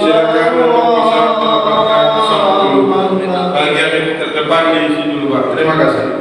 Silakan untuk bisa mendapatkan sop dulu. Bagian terdepan di sini dulu Pak. Terima kasih.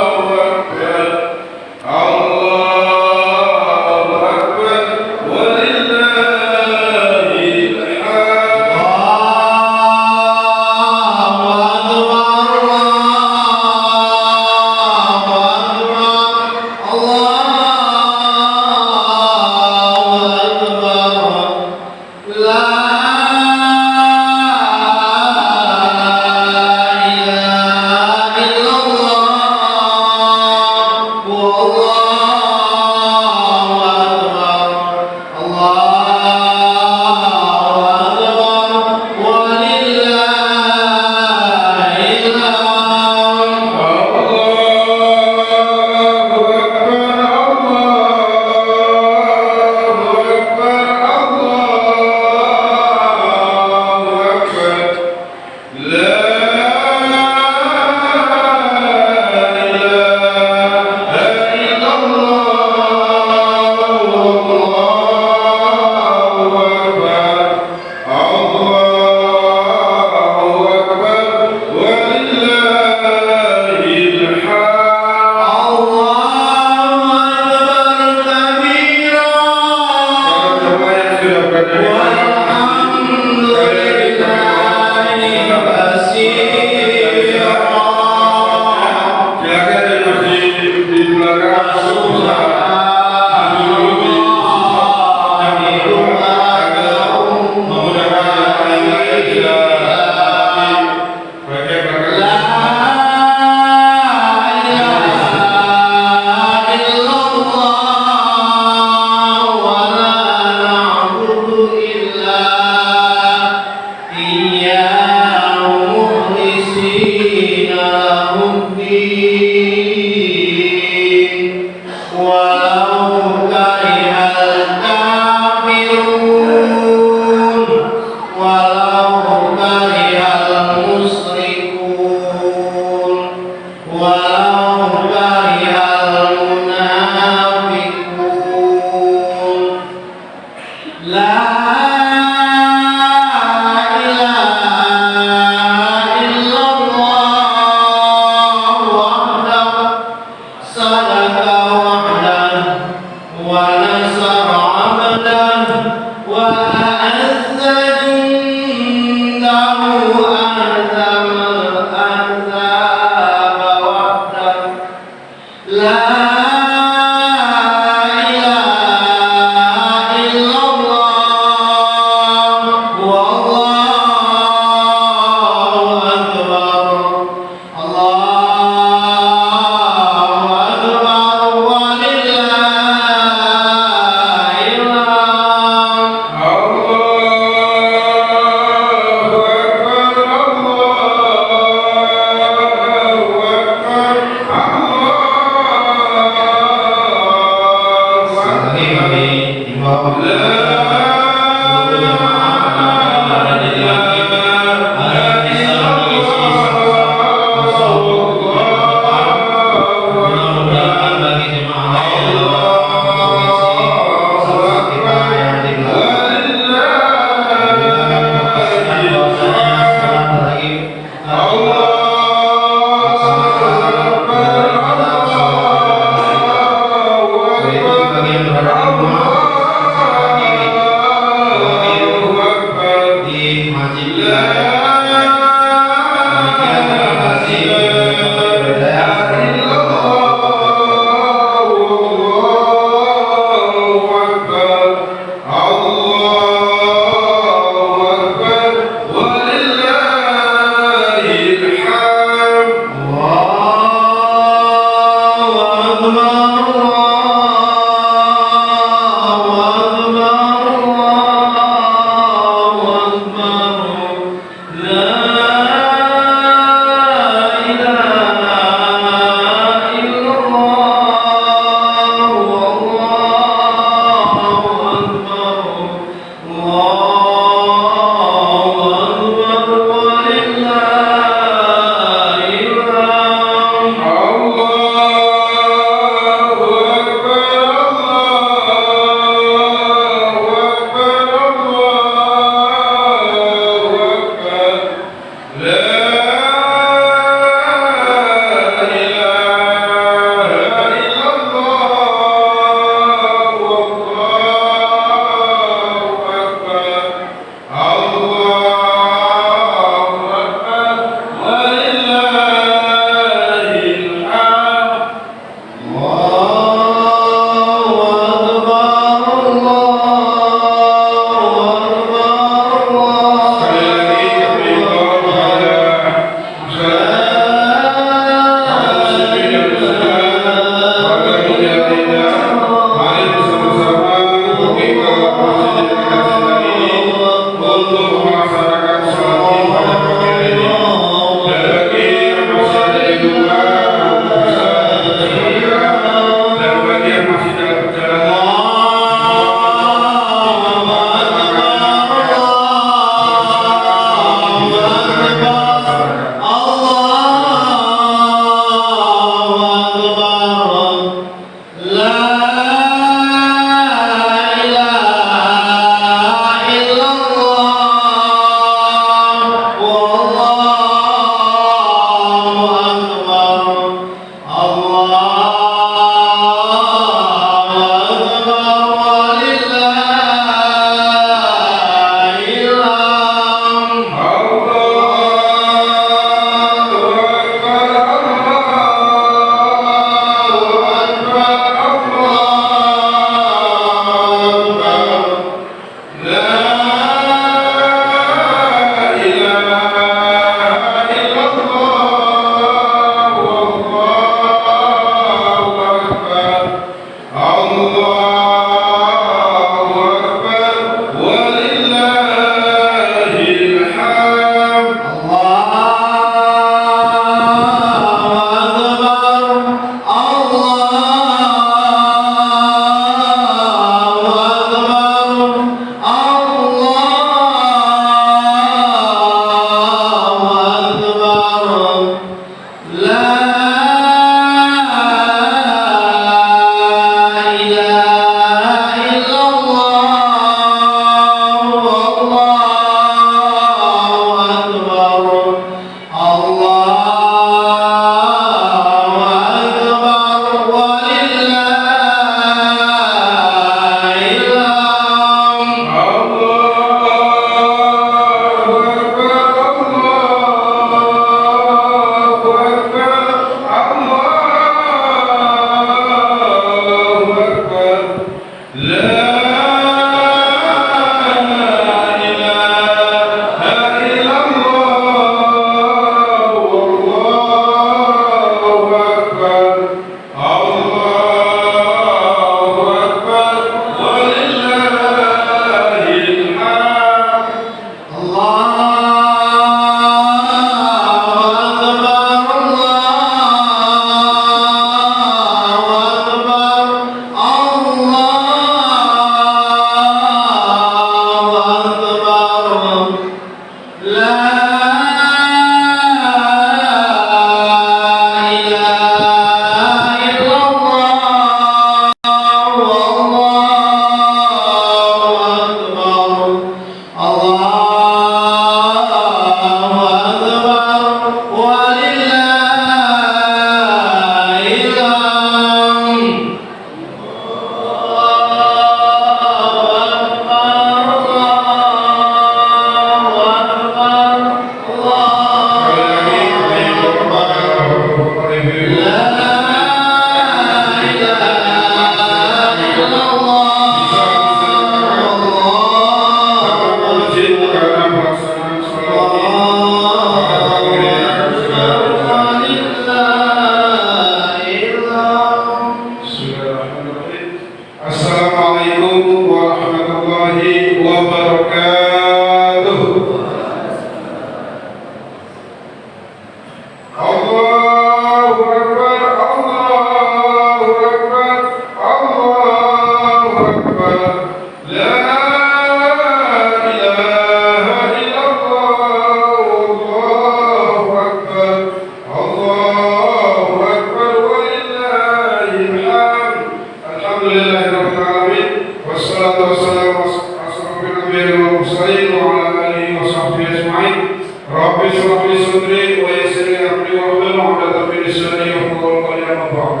صدري ويسر لي أمري واحلل عقدة من لساني يفقهوا قولي أما بعد.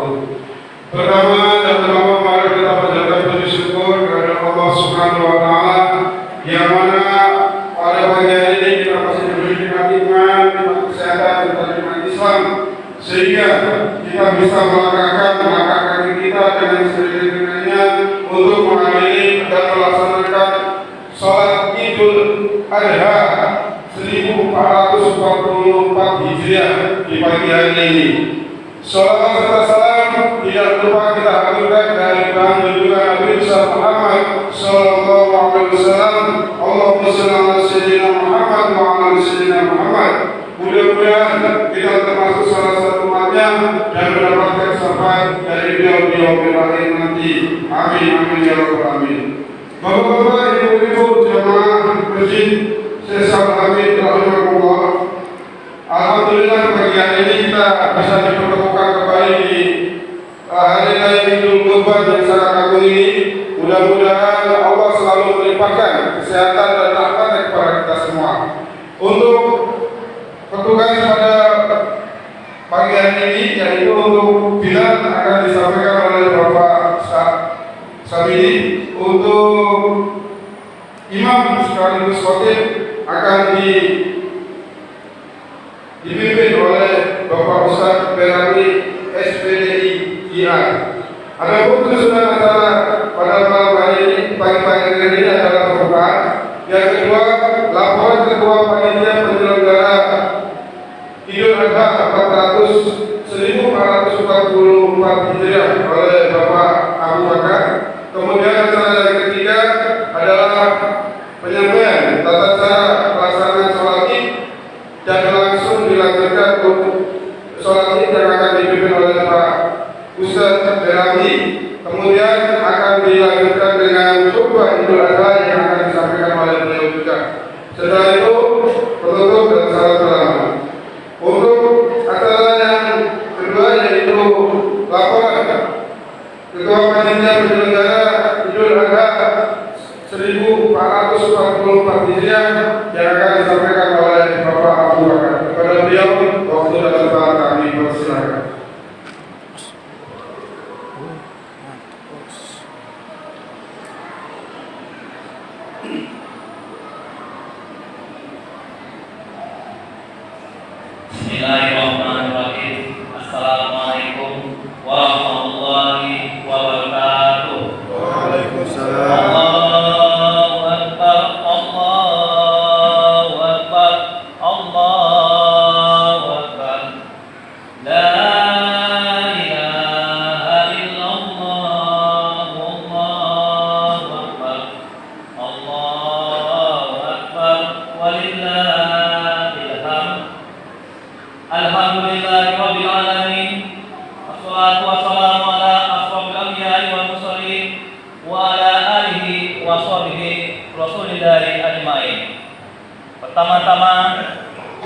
Pertama dan pertama mari kita panjatkan puji syukur kepada Allah Subhanahu wa taala yang mana pada pagi hari ini kita masih diberi nikmat iman, nikmat kesehatan dan nikmat Islam sehingga kita bisa melangkahkan kaki kita dengan seiring-iringnya untuk menghadiri dan melaksanakan sholat Idul Adha 1444 Hijriah di pagi hari ini. Salawat serta salam tidak lupa kita haturkan dari bahan junjungan Nabi besar Muhammad sallallahu alaihi wasallam. Allahumma shalli ala sayyidina Muhammad wa ala sayyidina Muhammad. Mudah-mudahan kita termasuk salah satu umatnya dan mendapatkan syafaat dari beliau di akhir nanti. Amin amin ya rabbal alamin. Bapak-bapak, ibu-ibu jemaah masjid Syekh Hamid rahimahullah. Alhamdulillah pagi hari ini kita bisa dipertemukan kembali di hari raya Idul Kurban yang sangat agung ini. Mudah-mudahan Allah selalu melimpahkan kesehatan dan rahmat kepada kita semua. Untuk petugas pada pagi hari ini yaitu untuk bilan akan disampaikan oleh Bapak Sabidi. Untuk imam sekaligus khotib akan dipimpin oleh Bapak Ustaz Berani SPDI IAR. Adapun susunan acara pada malam hari ini pagi-pagi ini adalah pembukaan. Yang kedua, laporan ketua panitia penyelenggara Idul Adha 1444 Hijriah oleh Bapak Abu Bakar. Kemudian acara yang ketiga adalah penyampaian tata cara pelaksanaan sholat Id dan langsung dilanjutkan untuk sholat Id yang akan dipimpin oleh Pak Ustaz Berani. Kemudian akan dilanjutkan dengan khutbah Idul Adha yang akan disampaikan oleh beliau juga. Setelah itu penutup dan salam salaman. Untuk acara yang kedua yaitu laporan ketua panitia penyelenggara Idul Adha 1444 Hijriah yang akan disampaikan oleh Bapak Abu Bakar. Kepada beliau waktu dan tempat kami persilakan. Bismillahirrahmanirrahim. Assalamualaikum warahmatullahi wabarakatuh. Waalaikumsalam. Allahu Akbar, Allahu Akbar, Allahu Akbar. La ilaha illallah, Allahu Akbar, Allahu Akbar, walillahil hamd. Alhamdulillahirabbil alamin. Wassalatu wassalamu ala asrofil anbiya'i wal mursalin wa ala alihi wa sahbihi rasulillahi ajmain. Pertama-tama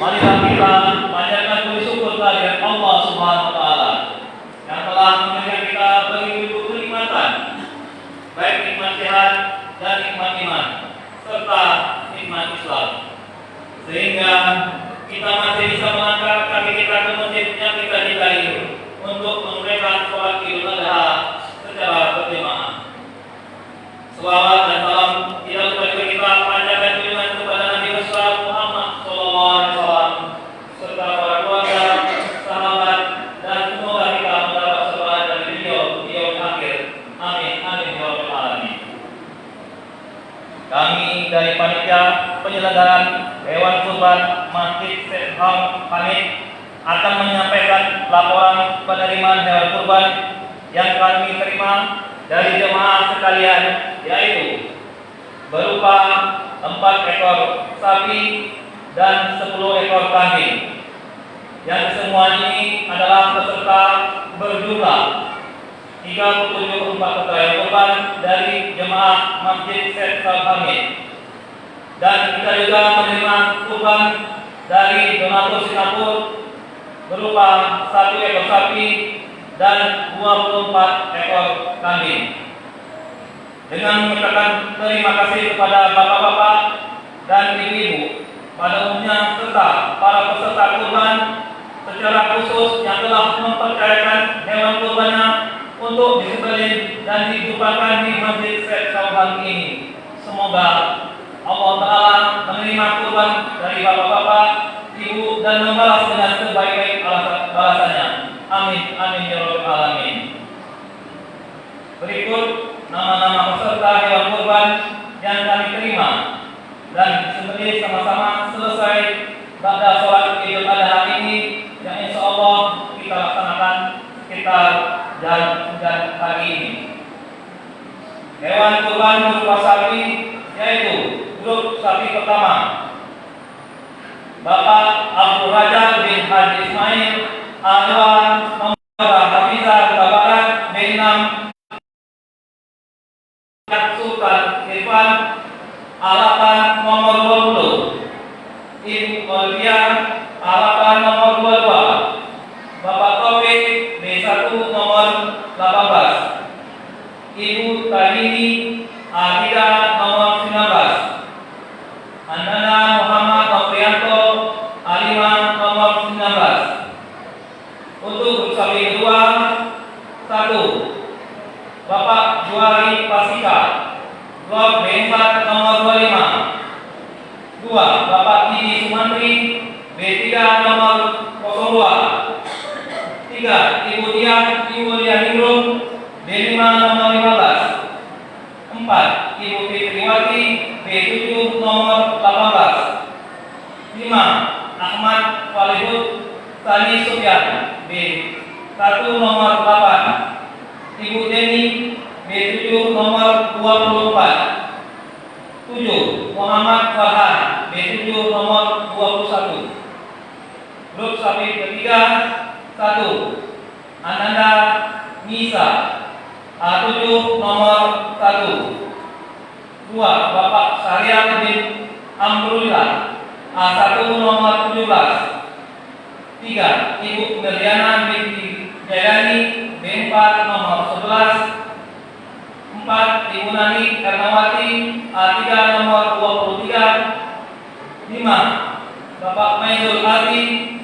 marilah kita panjatkan puji syukur kehadirat Allah Subhanahu wa taala yang telah memberikan kita begitu kenikmatan, baik nikmat sehat dan nikmat iman serta nikmat Islam, sehingga kita masih bisa melangkah kaki kita ke masjid yang kita cintai untuk memberikan sholat Idul Adha secara berjamaah. Selawat dan salam tidak lupa juga kita panjatkan junjungan kepada Nabi besar Muhammad SAW serta para keluarga, sahabat, dan semoga kita mendapat syafaat dari beliau di yaumil akhir. Amin amin ya rabbal alamin. Kami dari panitia penyelenggaraan Hewan Kurban Masjid Syekh Hamid akan menyampaikan laporan penerimaan hewan kurban yang kami terima dari jemaah sekalian, yaitu berupa 4 ekor sapi dan 10 ekor kambing, yang semua ini adalah peserta berjumlah 37 peserta hewan kurban dari jemaah Masjid Syekh Hamid. Dan kita juga menerima kurban dari donatur Singapura berupa 1 ekor sapi dan 24 ekor kambing. Dengan mengucapkan terima kasih kepada bapak-bapak dan ibu-ibu pada umumnya serta para peserta kurban secara khusus yang telah mempercayakan hewan kurbannya untuk disembelih dan dikurbankan di Masjid Syekh Syawal ini. Semoga Allah Ta'ala menerima kurban dari bapak-bapak, ibu, dan membalas dengan sebaik-baik balasannya. Amin, amin ya rabbal alamin. Berikut nama-nama peserta hewan kurban yang kami terima dan disembelih sama-sama selesai pada sholat Idul Adha ini yang insya Allah kita laksanakan sekitar jam hari ini. Hewan kurban berupa sapi yaitu grup sapi pertama Bapak Abdul Raja bin Haji Ismail Alwan Nomor Hafizah Babaran bin Nam Sultan Irfan Alapan nomor 20, Ibu Olivia Alapan nomor 22, Bapak Taufik B1 nomor 18, Ibu Tadini Abida nomor 19, Andana Muhammad Noprianto Alima nomor 19. Untuk grup sapi kedua, 1 Bapak Juari Pasika Lot B4 nomor 25, 2 Bapak Didi Sumantri B3 nomor 02, 3 Ibu Dia Ningrum B5 nomor 15, 4 Ibu Fitriwati B7 nomor 18, 5 Ahmad Walihud Tani Sufyan B1 nomor 8, Ibu Deni B7 nomor 24, 7 Muhammad Farhan B7 nomor 21. Grup sapi ketiga, 1 Ananda Nisa A7 nomor 1, 2 Bapak Syariah bin Amrullah A1 nomor 17, 3 Ibu Meliana binti Jayani B4 nomor 11, 4 Ibu Nani Ernawati A3 nomor 23, 5 Bapak Maizul Adi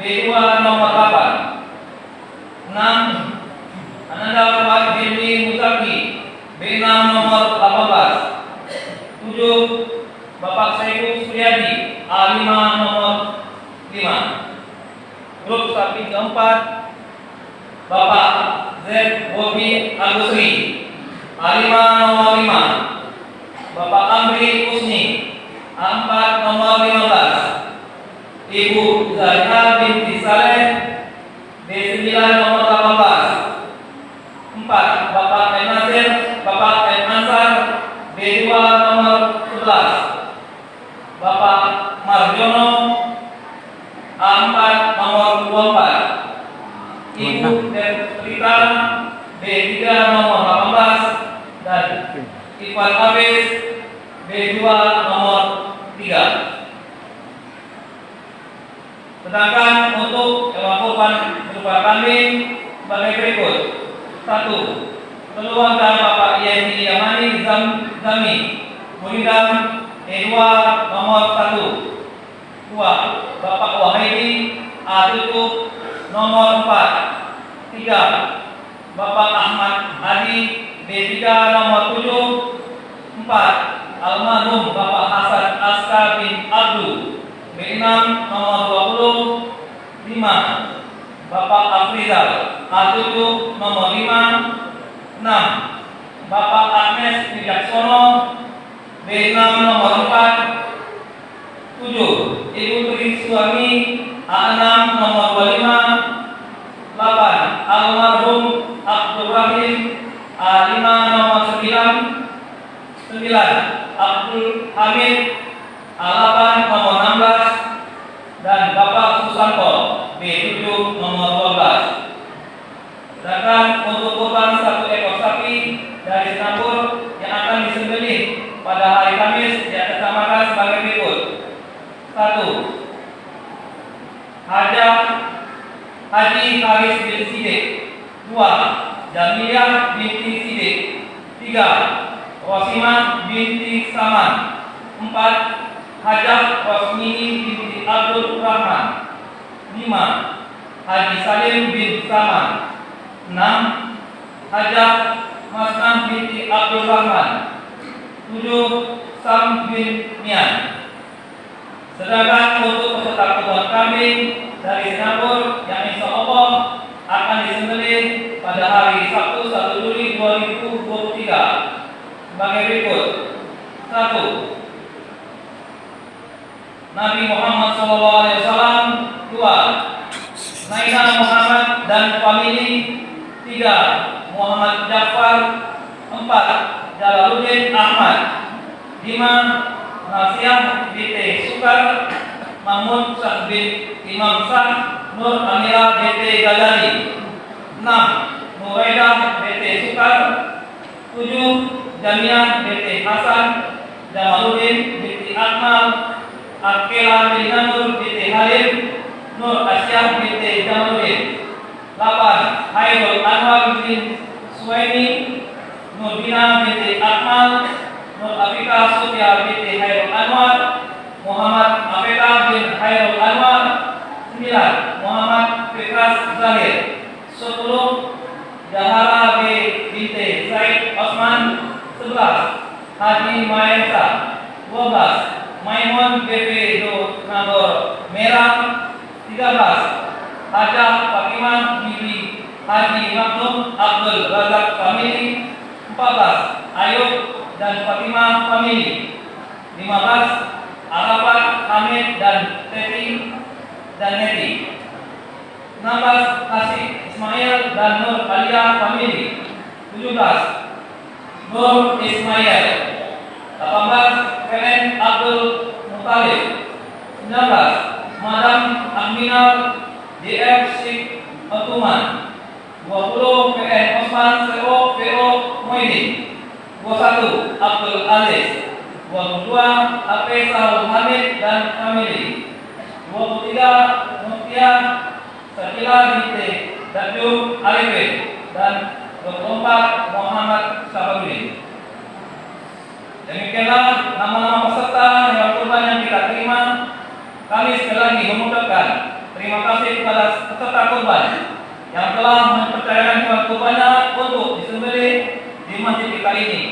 B2 nomor 8, 6 Ananda Fuad binti Mutaki B6 nomor 18, 7 Bapak Saiful Suryadi A5 nomor 5. Grup sapi keempat, Bapak Z. Bobi Agusri A5 nomor 5, Bapak Amri Usni A4 nomor 15, Ibu Zahra binti Saleh B9 nomor 18, 4 Bapak M. Nasir Bapak M. Ansar B2 nomor 11, Bapak Marjono A4 nomor 24, Ibu Rita B3 nomor 18, dan Ivan Abis B2 nomor 3. Sedangkan untuk hewan kurban berupa kambing sebagai berikut: 1 keluarga Bapak Yeni Yamani Zami Muridam E2 nomor 1, 2 Bapak Wahidi A7 nomor 4, 3 Bapak Ahmad Adi B3 nomor 7, 4 almarhum Bapak Hasan Aska bin Abdul B6 nomor 20, 5 Bapak Afrizal A7 nomor 5, 6 Bapak Agnes Wijaksono B6 nomor 4, 7 Ibu Tri Suami A6 nomor 25, 8 almarhum Abdul Rahim A5 nomor 9, 9 Abdul Hamid A8 nomor 16, dan Bapak Susanto B7 nomor 12. Sedangkan untuk kurban 1 ekor sapi dari Singapura yang akan disembelih pada hari Kamis diatasnamakan sebagai berikut: 1 Haji Haris bin Sidik, 2 Jamiyah binti Sidik, 3 Rosimah binti Saman, 4 Hajah Rosmini binti Abdul Rahman. 5. Haji Salim bin Saman. 6. Hajah Masnah binti Abdul Rahman. 7. Sam bin Mian. Sedangkan untuk peserta kurban kambing dari Singapura yang insya Allah akan disembelih pada hari Sabtu 1 Juli 2023 sebagai berikut. 1. Nabi Muhammad SAW. 2. Naina Muhammad dan famili. 3. Muhammad Jafar. 4. Jalaluddin Ahmad. 5. Nasiah BT Sukar. Mahmud Syah bin Imam Syah. Nur Amira BT Ghazali. 6. Nuraidah BT Sukar. 7. Jamiah BT Hasan. Jamaluddin BT Akmal. Akela bin Nur BT Halim. Nur Asyah BT Jamaluddin. 8. Hairul Anwar bin Suwaini. Nurdina BT Akmal. Nur Afika Sufya binti Hairul Anwar. Muhammad Afika bin Hairul Anwar. 9. Muhammad Fikras Zahir. 10. Jahara binti Zaid Osman. 11. Haji Maesa. 12. Maimun BP Nagor Merah. 13. Hajah Fatimah Bibi Haji Maknum Abdul Razak famili. 14. Ayub dan Fatimah famili. 15. Arafat Hamid dan Teti dan Neti. 16. Hasib Ismail dan Nur Alia famili. 17. Nur Ismail. 18. Keren Abdul Muttalib. 19. Madam Aminah JF Syik Otuman. 20. PN Osman Sero Moidin. 21. Abdul Aziz. 22. AP Sahul Hamid dan famili. 23. Mutia Sakila binti Dajjul Arifin dan 24. Muhammad Sabaudin. Demikianlah nama-nama peserta hewan kurban yang kita terima. Kami sekali lagi mengucapkan terima kasih kepada peserta kurban yang telah mempercayakan hewan kurbannya untuk disembelih di masjid kita ini.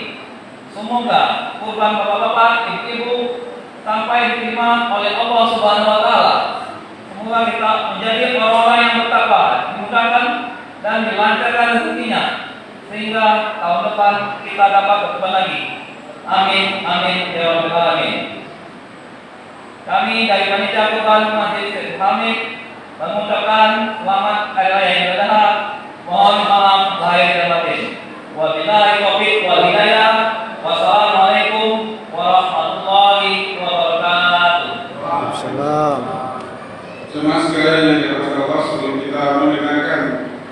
Semoga kurban bapak-bapak, ibu-ibu sampai diterima oleh Allah Subhanahu wa taala. Semoga kita menjadi orang-orang yang bertakwa, dimudahkan dan dilancarkan rezekinya sehingga tahun depan kita dapat berkurban lagi. Amin amin ya rabbal alamin. Kami dari panitia kurban Masjid Syekh Hamid mengucapkan selamat hari raya Idul Adha. Mohon maaf lahir dan batin. Wabillahi taufiq wal hidayah. Wassalamualaikum warahmatullahi wabarakatuh. Waalaikumsalam. Jemaah sekalian yang dirahmati Allah, sebelum kita mendengarkan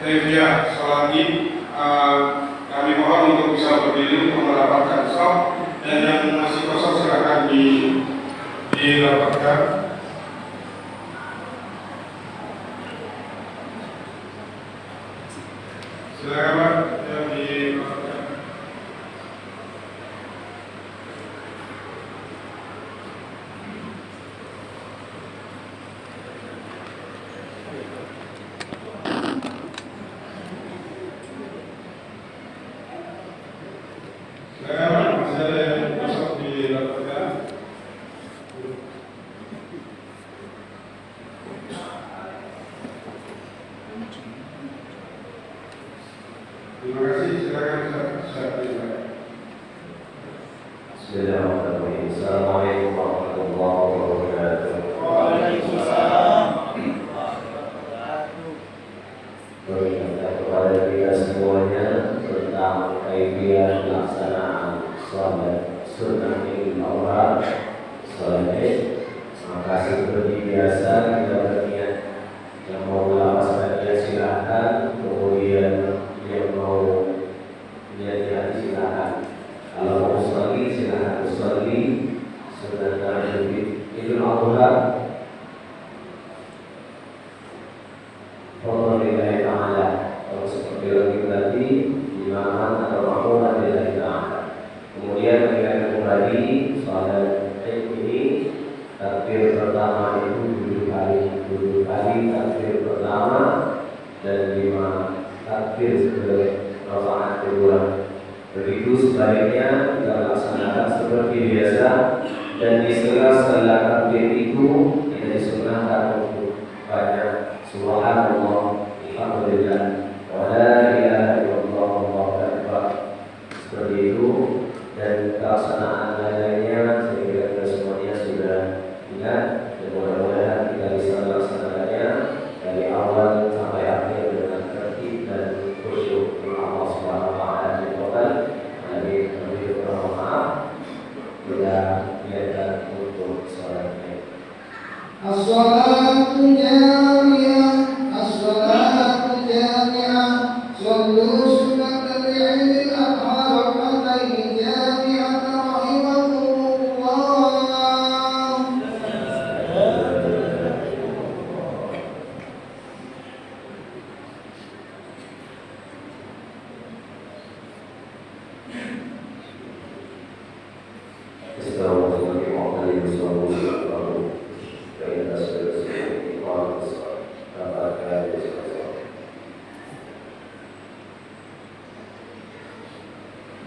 tausiah salat Id, kami mohon untuk bisa berdiri untuk merapatkan shaf, dan yang masih kosong silakan dirapatkan. Silakan Pak, yang dirapatkan. Terima kasih. Silakan Ustaz. Bismillahirrahmanirrahim. Assalamualaikum warahmatullahi wabarakatuh. Waalaikumsalam. Beringatkan kepada kita semuanya tentang kaifiah pelaksanaan salat sunnah Idul Adha. Maka seperti biasa kita berniat, yang mau melapaskannya silahkan, kemudian yang mau niat hati silahkan. Kalau mau sholat silahkan sholat. Sedangkan Idul Adha Allah lillahi ta'ala. Kalau seperti lagi tadi imaman atau makmuman lillahi ta'ala. Kemudian kita kembali sholat ini istilah setelah takbir itu kita disunahkan untuk banyak subhanallah, alhamdulillah, wa la ilaha illallah, wallahu akbar. Seperti itu, dan pelaksanaan lainnya sehingga kita semuanya sudah ingat, dan mudah-mudahan kita bisa melaksanakannya dari awal sampai akhir dengan tertib dan khusyuk kepada Allah Subhanahu wa taala. Jadi kami berdoa maaf bila niatkan untuk sholatnya. As-salatu jami'ah, as-salatu jami'ah, sallu sunnatal Eidil Adha rak'atayn jami'atan rahimakumullah.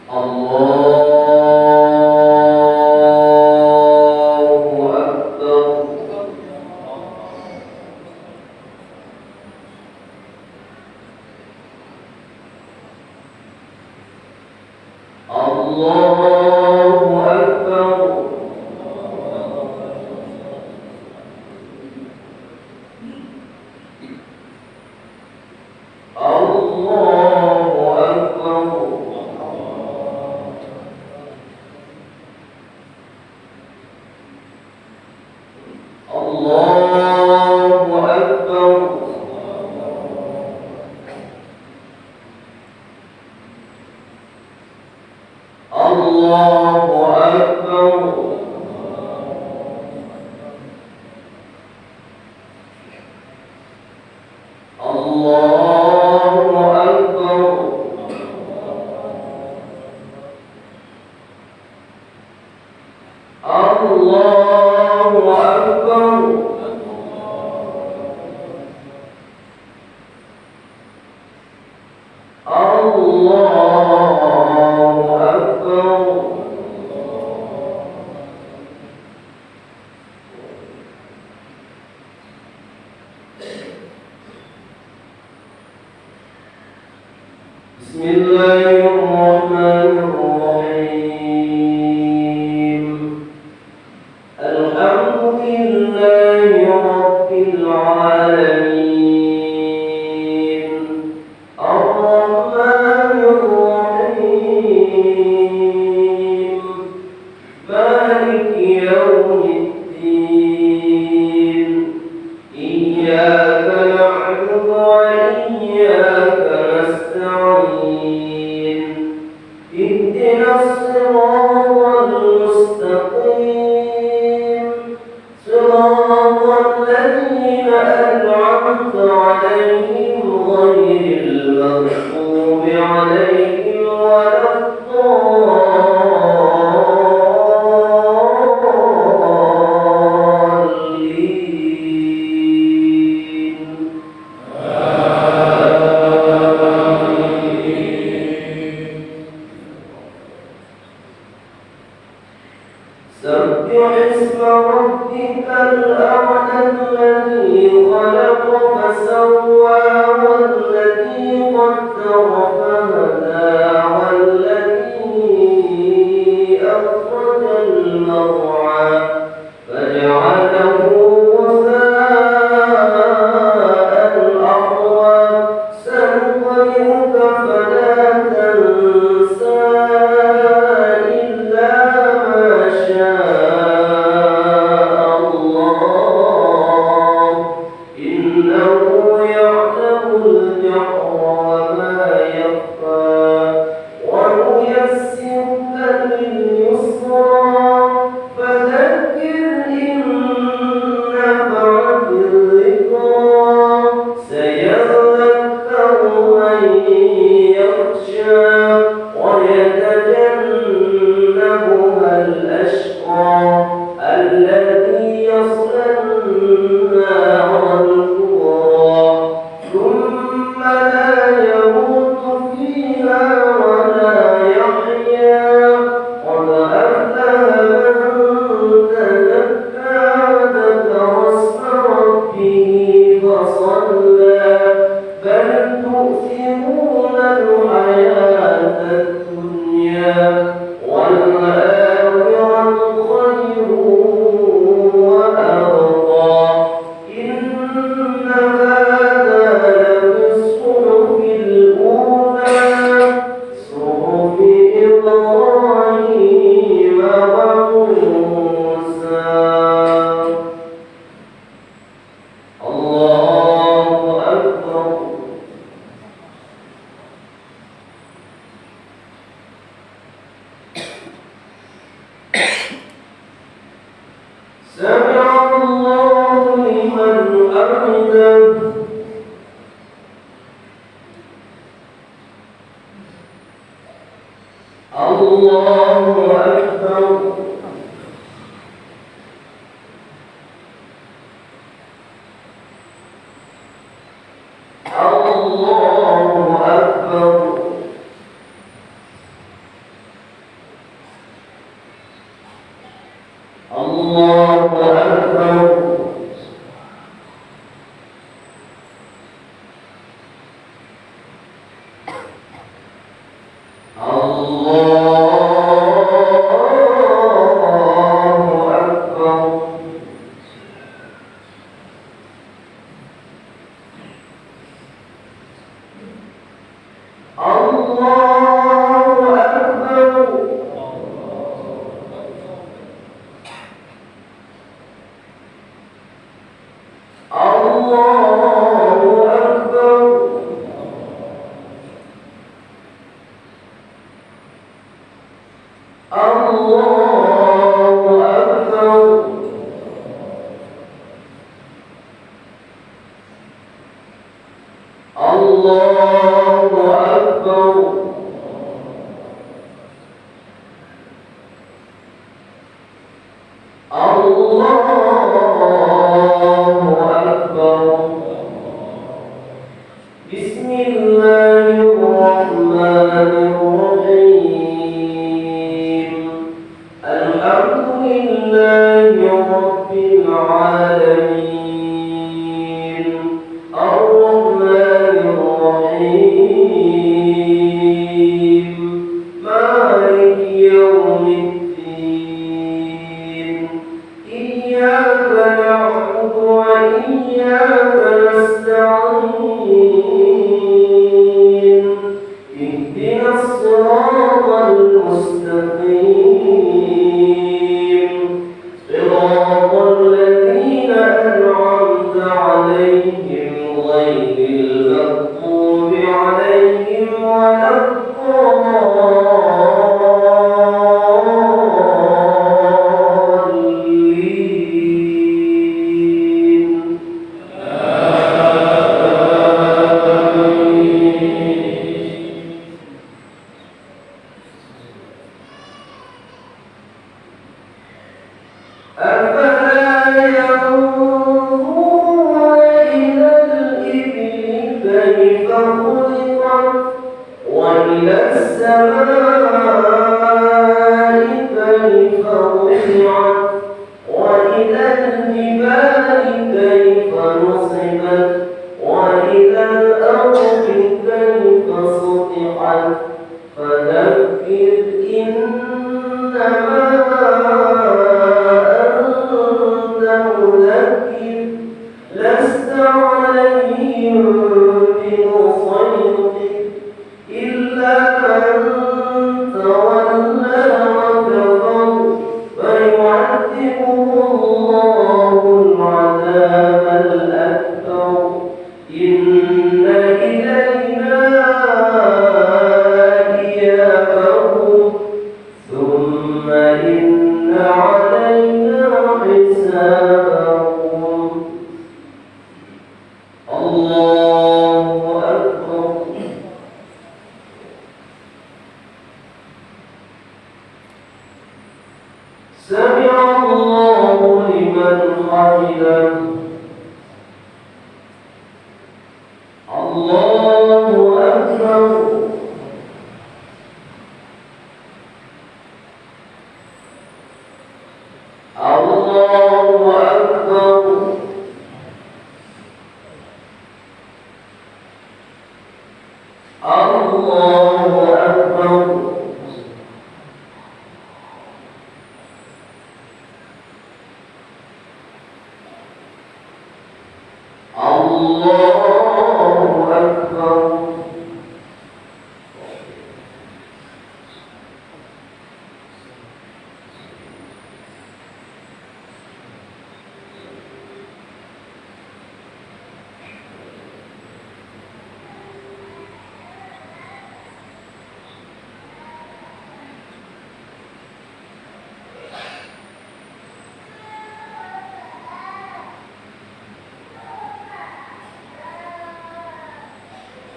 Allah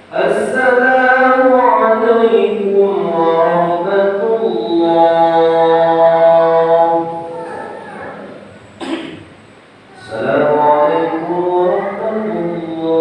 السلام عليكم ورحمة الله. السلام عليكم ورحمة الله.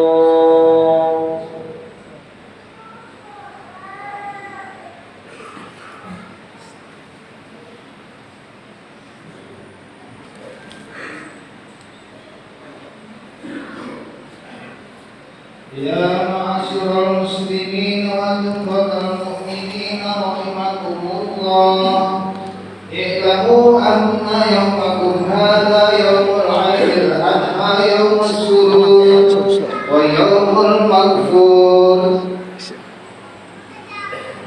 يا معاشر المسلمين وأخوة المؤمنين رحمكم الله، اعلموا أن يومكم هذا يوم العيد الأضحى، يوم السرور ويوم المغفور،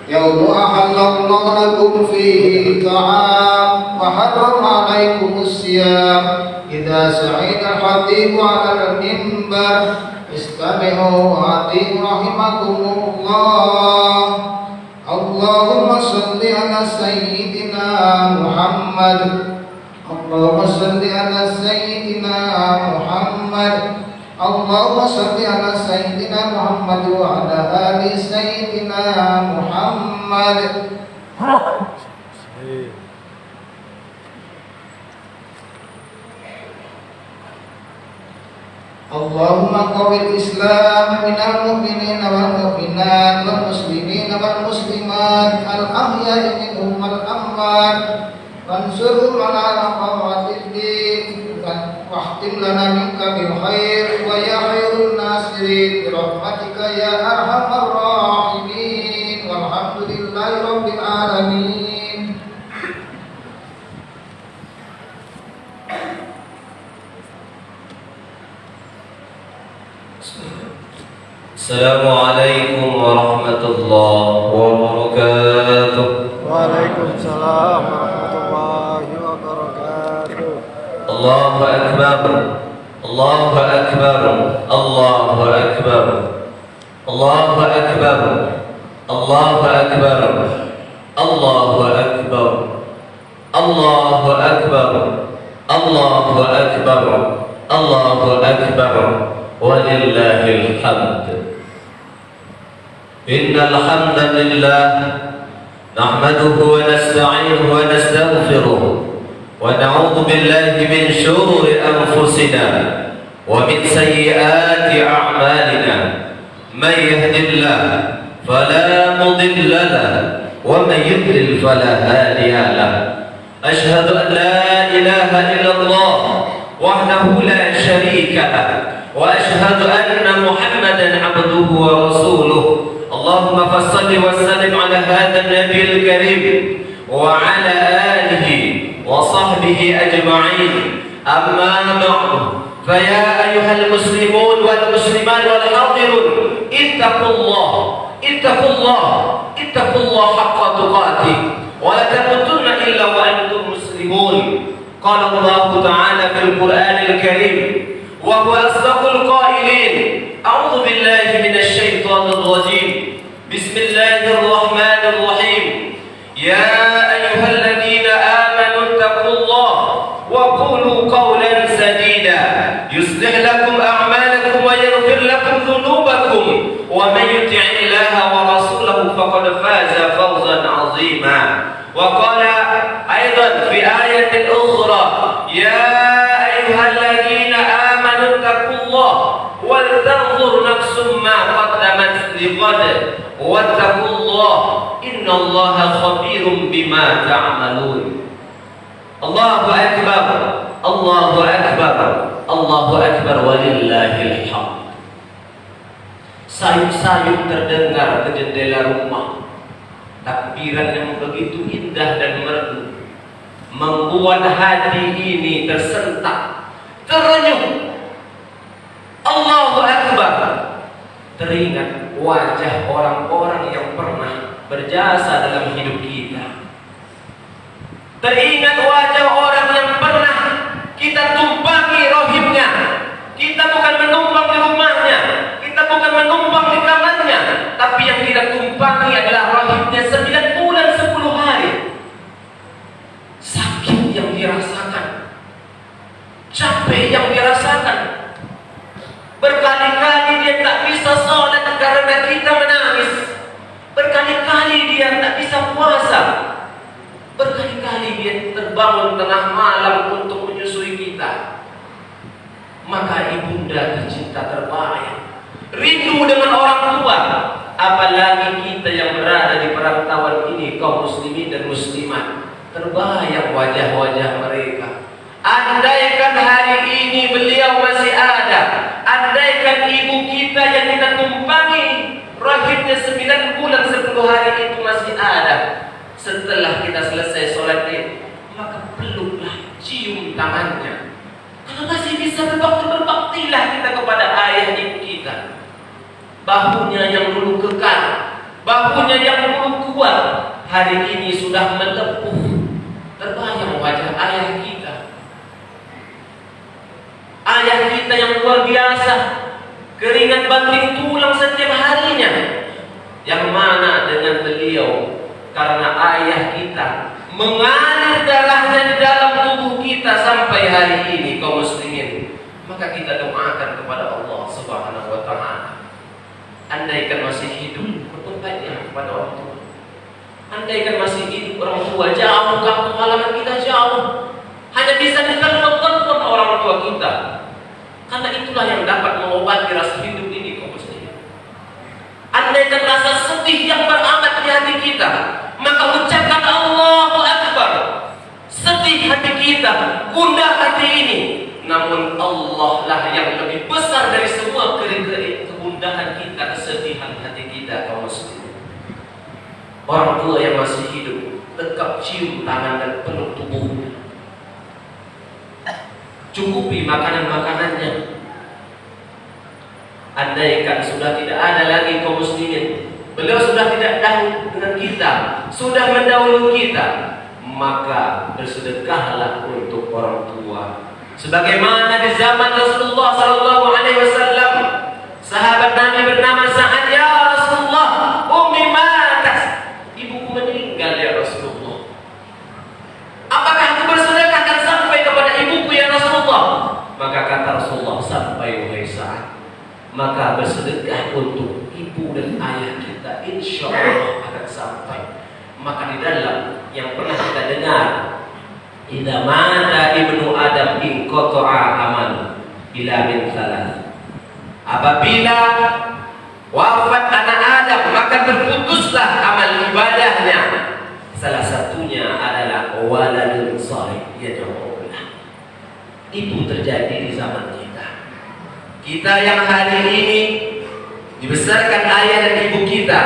يوم أحل الله لكم فيه الطعام وحرم عليكم الصيام. إذا سعيد الخطيب على المنبر استمعوا وأطيعوا رحمكم الله. اللهم صل على سيدنا محمد، اللهم صل على سيدنا محمد، اللهم صل على سيدنا محمد وعلى آل سيدنا محمد. اللهم قوي الإسلام من المؤمنين والمؤمنات والمسلمين والمسلمات الأحياء منهم والأموات، وانصرهم على قوات الدين، واختم لنا منك بالخير ويا خير الناصرين برحمتك يا أرحم الراحمين، والحمد لله رب العالمين. السلام عليكم ورحمة الله وبركاته. Waalaikumsalam warahmatullahi wabarakatuh. الله أكبر، الله أكبر، الله أكبر، الله أكبر، الله أكبر، الله أكبر، الله أكبر، الله أكبر، الله أكبر، ولله الحمد. إن الحمد لله نحمده ونستعينه ونستغفره ونعوذ بالله من شرور أنفسنا ومن سيئات أعمالنا. من يهد الله فلا مضل له ومن يضلل فلا هادي له. أشهد أن لا إله إلا الله وحده لا شريك له، وأشهد أن محمدا عبده ورسوله. اللهم فصل وسلم على هذا النبي الكريم وعلى آله وصحبه أجمعين. أما بعد، فيا أيها المسلمون والمسلمات والحاضرون، اتقوا الله، اتقوا الله، اتقوا الله حق تقاته، ولا تموتن إلا وأنتم مسلمون. قال الله تعالى في القرآن الكريم وهو أصدق القائلين: أعوذ بالله من الشيطان الرجيم، بسم الله الرحمن الرحيم. يا أيها الذين آمنوا اتقوا الله وقولوا قولا سديدا يصلح لكم أعمالكم ويغفر لكم ذنوبكم، ومن يطع الله ورسوله فقد فاز فوزا عظيما. وقال أيضا في آية أخرى: يا أيها الذين آمنوا اتقوا الله ولتنظر نفس ما قدمت لغد واتقوا الله إن الله خبير بما تعملون. الله أكبر، الله أكبر، الله أكبر، ولله الحمد. Sayup-sayup terdengar ke jendela rumah. Takbiran yang begitu indah dan merdu membuat hati ini tersentak, terenyuh. Allahu Akbar. Teringat wajah orang-orang yang pernah berjasa dalam hidup kita. Teringat wajah orang yang pernah kita tumpangi rohimnya. Kita bukan menumpang di rumahnya, kita bukan menumpang di kamarnya, tapi yang kita tumpangi adalah rohimnya 9 bulan 10 hari. Sakit yang dirasakan, capek yang dirasakan, berkali-kali dia tak bisa sholat karena kita menangis. Berkali-kali dia tak bisa puasa. Berkali-kali dia terbangun tengah malam untuk menyusui kita. Maka ibunda tercinta terbayang, rindu dengan orang tua. Apalagi kita yang berada di perantauan ini, kaum muslimin dan muslimat, terbayang wajah-wajah mereka. Andaikan hari ini beliau masih ada, andaikan ibu kita yang kita tumpangi rahimnya 9 bulan 10 hari itu masih ada, setelah kita selesai sholat Id, maka peluklah, cium tangannya. Kalau masih bisa berbaktilah kita kepada ayah ibu kita. Bahunya yang dulu kekal, bahunya yang dulu kuat, hari ini sudah melepuh. Terbayang wajah ayah kita. Ayah kita yang luar biasa, keringat banting tulang setiap harinya. Yang mana dengan beliau, karena ayah kita mengalir darahnya di dalam tubuh kita sampai hari ini, kaum muslimin. Maka kita doakan kepada Allah Subhanahu wa ta'ala. Andaikan masih hidup, bertobatlah kepada orang tua. Andaikan masih hidup orang tua, jauh kampung halaman kita jauh, hanya bisa ditelepon orang tua kita. Karena itulah yang dapat mengobati rasa hidup ini, kaum muslimin. Andaikan rasa sedih yang beramat di hati kita, maka ucapkan Allahu Akbar. Sedih hati kita, gundah hati ini, namun Allah lah yang lebih besar dari semua kegundahan kita, kesedihan hati kita, kaum muslimin. Orang tua yang masih hidup, tegap cium tangan dan peluk tubuhnya. Cukupi makanan-makanannya. Andaikan sudah tidak ada lagi kaum muslimin, beliau sudah tidak dahulu dengan kita, sudah mendahului kita, maka bersedekahlah untuk orang tua. Sebagaimana di zaman Rasulullah SAW, sahabat Nabi bernama Sa'ad, ya Rasulullah, ummi matas, ibuku meninggal ya Rasulullah. Apakah aku bersedekahkan sampai kepada ibuku ya Rasulullah? Maka kata Rasulullah, sampai wahai Sa'ad. Maka bersedekah untuk ibu dan ayah kita, insya Allah akan sampai. Maka di dalam yang pernah kita dengar, idza mata ibnu Adam inqata'a amal bila min salas. Apabila wafat anak Adam, maka terputuslah amal ibadahnya. Salah satunya adalah waladun shalih yad'u lahu. Itu terjadi di zaman kita. Kita yang hari ini dibesarkan ayah dan ibu kita,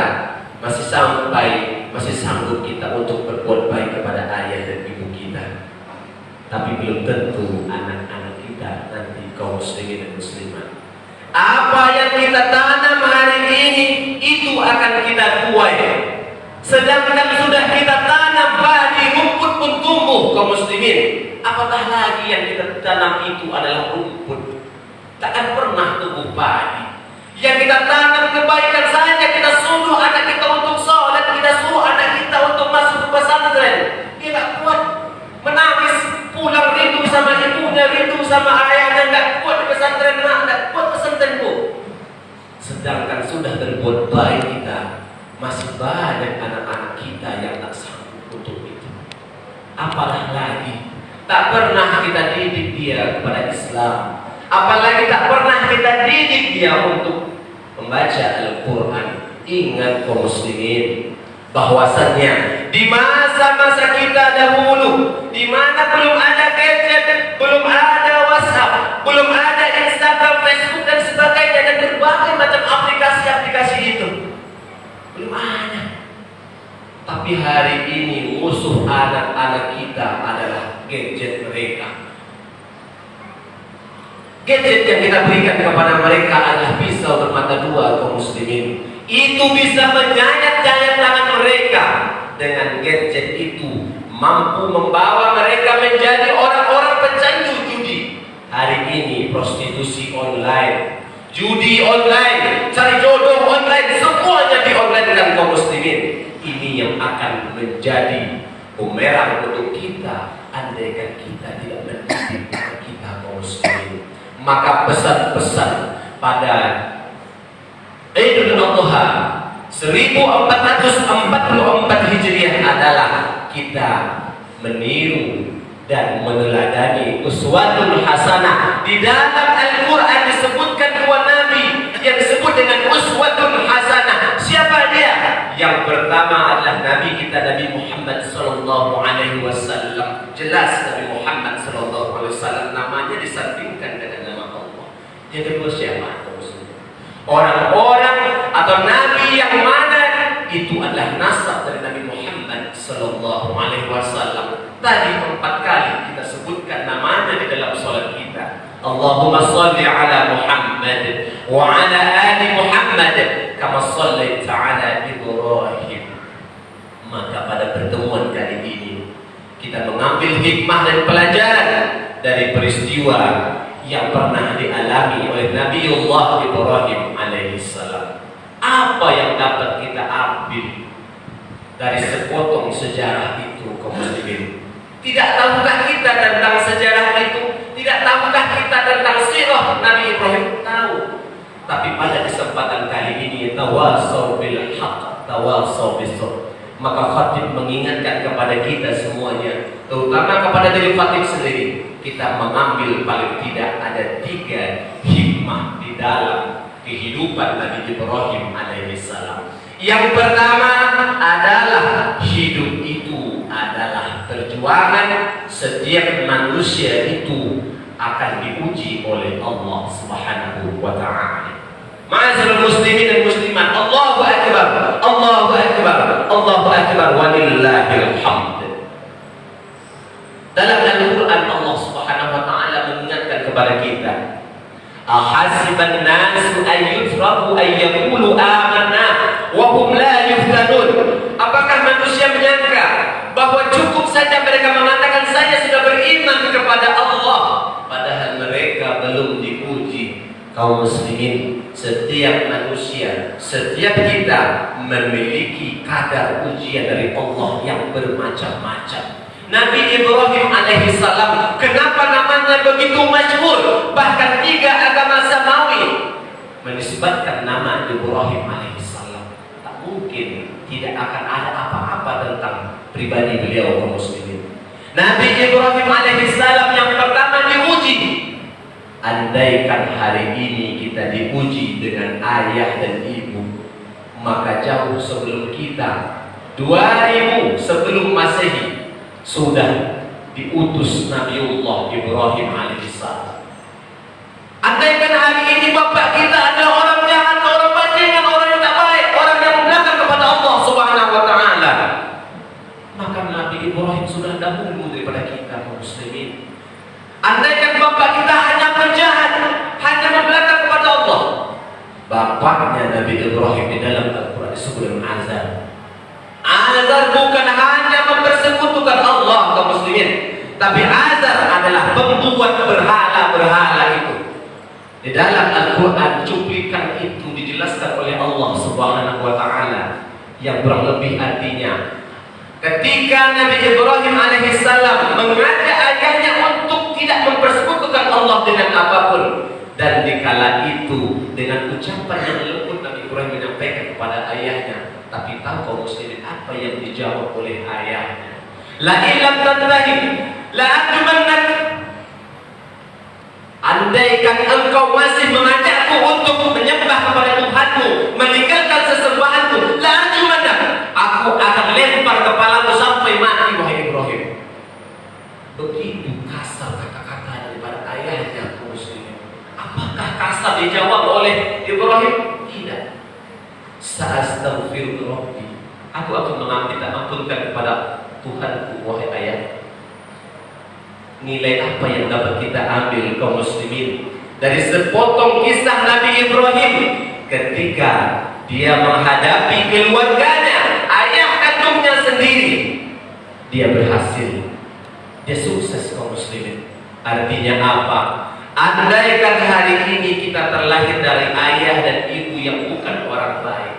masih sanggup kita untuk berbuat baik kepada ayah dan ibu kita. Tapi belum tentu anak-anak kita nanti kaum muslimin dan muslimat. Apa yang kita tanam hari ini, itu akan kita tuai. Sedangkan sudah kita tanam padi, rumput pun tumbuh, kaum muslimin. Apatah lagi yang kita tanam itu adalah rumput, takkan pernah tumbuh padi. Yang kita tanam kebaikan saja, kita suruh anak kita untuk sholat, kita suruh anak kita untuk masuk ke pesantren, dia tak kuat, menangis, pulang rindu sama ibunya, rindu sama ayahnya, tak kuat di pesantren, tak kuat pesantrenku. Sedangkan sudah berbuat baik kita, masih banyak anak-anak kita yang tak sanggup untuk itu. Apalah lagi, tak pernah kita didik dia kepada Islam. Apalagi tak pernah kita didik dia untuk membaca Al-Quran. Ingat kaum muslimin, bahwasannya di masa-masa kita dahulu, di mana belum ada gadget, belum ada WhatsApp, belum ada Instagram, Facebook dan sebagainya, dan berbagai macam aplikasi-aplikasi itu, belum ada. Tapi hari ini musuh anak-anak kita adalah gadget mereka. Gadget yang kita berikan kepada mereka adalah pisau bermata dua, kaum muslimin. Itu bisa menyayat-nyayat tangan mereka. Dengan gadget itu mampu membawa mereka menjadi orang-orang pecandu judi. Hari ini prostitusi online, judi online, cari jodoh online, semuanya di online dan kaum muslimin. Ini yang akan menjadi bumerang untuk kita andaikan kita tidak mendidik kita, kaum muslimin. Maka pesan-pesan pada Idul Adha 1444 Hijriah adalah kita meniru dan meneladani uswatul hasanah. Di dalam Al-Quran disebutkan dua nabi yang disebut dengan uswatul hasanah. Siapa dia? Yang pertama adalah Nabi kita, Nabi Muhammad sallallahu alaihi wasallam. Jelas Nabi Muhammad sallallahu alaihi wasallam namanya disandingkan dengan nama Allah. Yang kedua siapa? Orang-orang atau nabi yang mana itu adalah nasab dari Nabi Muhammad sallallahu alaihi wasallam. Tadi 4 kali kita sebutkan namanya di dalam salat kita. Allahumma shalli ala Muhammad wa ala ali Muhammad kama shallaita ala Ibrahim. Maka pada pertemuan kali ini kita mengambil hikmah dan pelajaran dari peristiwa yang pernah dialami oleh Nabiullah Ibrahim alaihissalam. Apa yang dapat kita ambil dari sepotong sejarah itu, kaum muslimin? Tidak tahukah kita tentang sejarah itu? Tidak tahukah kita tentang sirah Nabi Ibrahim? Tahu. Tapi pada kesempatan kali ini tawasau bil haqq, tawasau bis sabr. Maka khatib mengingatkan kepada kita semuanya, terutama kepada diri khatib sendiri, kita mengambil paling tidak ada 3 hikmah di dalam kehidupan Nabi Ibrahim alaihissalam. Yang pertama adalah hidup itu adalah perjuangan. Setiap manusia itu akan diuji oleh Allah Subhanahu wa ta'ala. Ma'asyiral muslimin dan muslimat, Allahu akbar, Allahu akbar, Allahu akbar, walillahil hamd. Dalam Al-Quran Allah Subhanahu wa ta'ala mengingatkan kepada kita, ahasiban nasu ayyutraku ayyakulu amanna wa hum la yuftanun. Apakah manusia menyangka bahwa cukup saja mereka mengatakan saya sudah beriman kepada Allah, padahal mereka belum diuji? Kaum muslimin, setiap manusia, setiap kita memiliki kadar ujian dari Allah yang bermacam-macam. Nabi Ibrahim alaihissalam, kenapa namanya begitu masyhur? Bahkan 3 agama samawi menisbatkan nama Ibrahim alaihissalam. Tak mungkin tidak akan ada apa-apa tentang pribadi beliau, kaum muslimin. Nabi Ibrahim alaihissalam yang pertama diuji. Andaikan hari ini kita diuji dengan ayah dan ibu, maka jauh sebelum kita 2000 sebelum Masehi sudah diutus Nabiullah Ibrahim alaihissalam. Andaikan hari ini bapak kita adalah orang jahat, orang bajingan, orang yang tak baik, orang yang menggunakan kepada Allah Subhanahu wa ta'ala, maka Nabi Ibrahim sudah dahulu daripada kita, kaum muslimin. Andaikan bapak kita hanya penjahat, hanya membelakang kepada Allah, bapaknya Nabi Ibrahim di dalam Al-Quran disebut dengan Azar. Azar bukan hanya mempersekutukan Allah, kaum muslimin, tapi Azar adalah pembuat berhala-berhala itu. Di dalam Al-Quran cuplikan itu dijelaskan oleh Allah Subhanahu wa ta'ala, yang kurang lebih artinya, ketika Nabi Ibrahim alaihissalam mengajak ayahnya untuk tidak mempersekutukan Allah dengan apapun, dan dikala itu dengan ucapan yang lembut Nabi Ibrahim menyampaikan kepada ayahnya. Tapi tahu kaum muslimin apa yang dijawab oleh ayahnya? La ilam tantahi la arjumannak. Andaikan engkau masih mengajakku untuk menyembah kepada Tuhanmu, meninggalkan sesembahanku, la arjumannak, aku akan lempar kepalamu sampai mati, wahai Ibrahim. Begitu kasar kata-kata daripada ayahnya, kaum muslimin. Apakah kasar dijawab oleh Ibrahim? Tidak. Sa'astaghfiru rabbi, aku akan mengambil ampunkan kepada Tuhanku, wahai ayah. Nilai apa yang dapat kita ambil, kaum muslimin, dari sepotong kisah Nabi Ibrahim ketika dia menghadapi keluarganya, ayah kandungnya sendiri? Dia berhasil, dia sukses, kaum muslimin. Artinya apa? Andaikan hari ini kita terlahir dari ayah dan ibu yang bukan orang baik,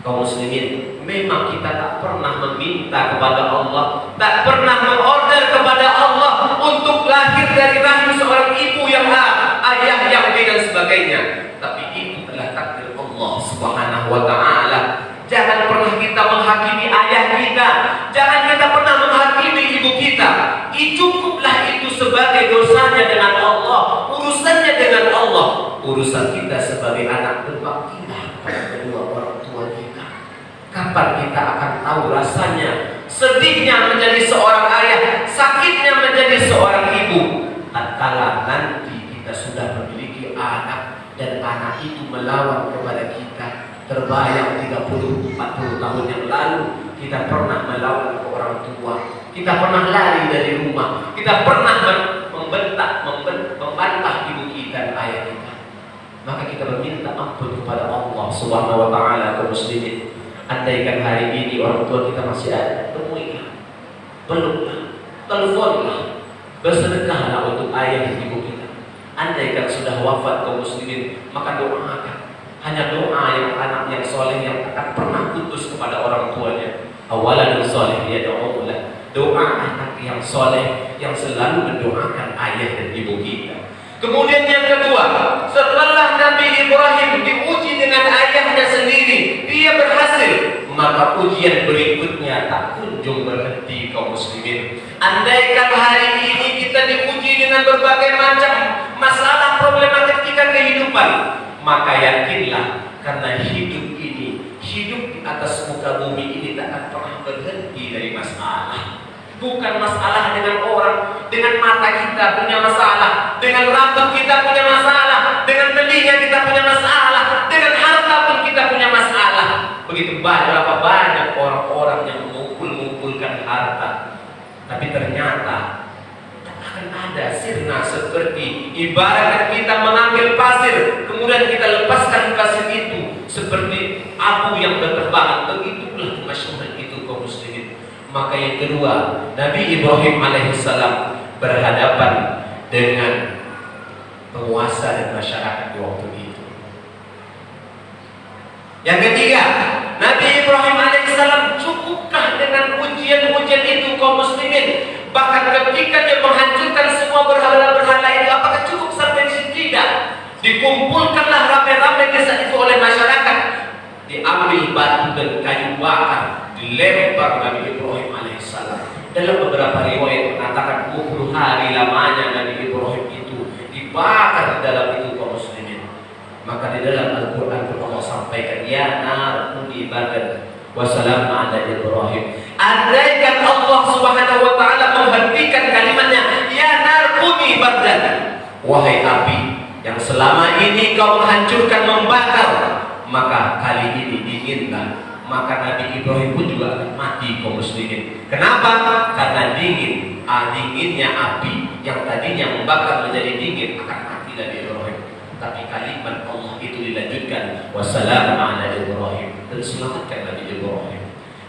kaum muslimin, memang kita tak pernah meminta kepada Allah, tak pernah mengorder kepada Allah untuk lahir dari rahim seorang ibu yang ayah yang B dan sebagainya. Tapi itu adalah takdir Allah cukuplah itu sebagai dosanya dengan Allah, urusannya dengan Allah. Urusan kita sebagai anak berbaktilah kepada kedua orang tua kita. Kapan kita akan tahu rasanya sedihnya menjadi seorang ayah, sakitnya menjadi seorang ibu? Tatkala nanti kita sudah memiliki anak dan anak itu melawan kepada kita. Terbayang 30-40 tahun yang lalu kita pernah melawan ke orang tua, kita pernah lari dari rumah, kita pernah membantah ibu kita dan ayah kita. Maka kita meminta ampun kepada Allah Subhanahu wa taala. Kaum muslimin, andaikan hari ini orang tua kita masih ada, temuilah, peluklah, teleponlah, bersedekahlah untuk ayah dan ibu kita. Andaikan sudah wafat kaum muslimin, maka doakan. Hanya doa yang anak yang soleh yang akan pernah putus kepada orang tuanya. Awalan soleh dia doa. Doa anak yang soleh yang selalu mendoakan ayah dan ibu kita. Kemudian yang kedua, setelah Nabi Ibrahim diuji dengan ayahnya sendiri, dia berhasil, maka ujian berikutnya tak kunjung berhenti kaum muslimin. Andaikan hari ini kita diuji dengan berbagai macam masalah problematika kehidupan, maka yakinlah karena hidup ini, hidup di atas muka bumi ini tak akan pernah berhenti dari masalah. Bukan masalah dengan orang, dengan mata kita punya masalah, dengan rambut kita punya masalah, dengan telinga kita punya masalah, dengan harta pun kita punya masalah. Begitu banyak orang-orang yang mengumpulkan harta, tapi ternyata akan ada sirna seperti ibarat kita mengambil pasir, kemudian kita lepaskan pasir itu seperti abu yang berterbangan. Begitulah masyhur itu kaum muslimin. Maka yang kedua, Nabi Ibrahim alaihissalam berhadapan dengan penguasa dan masyarakat di waktu itu. Yang ketiga, Nabi Ibrahim alaihissalam cukupkah dengan ujian-ujian itu kaum muslimin? Bahkan ketika dia menghancurkan semua berhala-berhala itu, apakah cukup sampai di situ? Tidak. Dikumpulkanlah ramai-ramai desa itu oleh masyarakat, diambil batu dan kayu bakar, dilempar Nabi Ibrahim alaihissalam. Dalam beberapa riwayat mengatakan 20 hari lamanya Nabi Ibrahim itu dibakar di dalam itu kaum muslimin. Maka di dalam Al-Quran Allah sampaikan, ya nar kuni badan wassalam ala Ibrahim. Andaikan Allah Subhanahu wa taala menghentikan kalimatnya, ya nar kuni badan, wahai api yang selama ini kau menghancurkan, membakar, maka kali ini dinginlah. Maka Nabi Ibrahim pun juga akan mati kaum muslimin. Kenapa? Karena dinginnya api yang tadinya membakar menjadi dingin, akan mati Nabi Ibrahim. Tapi kalimat Allah itu dilanjutkan, wassalamu ala Ibrahim, dan selamatkan Nabi Ibrahim.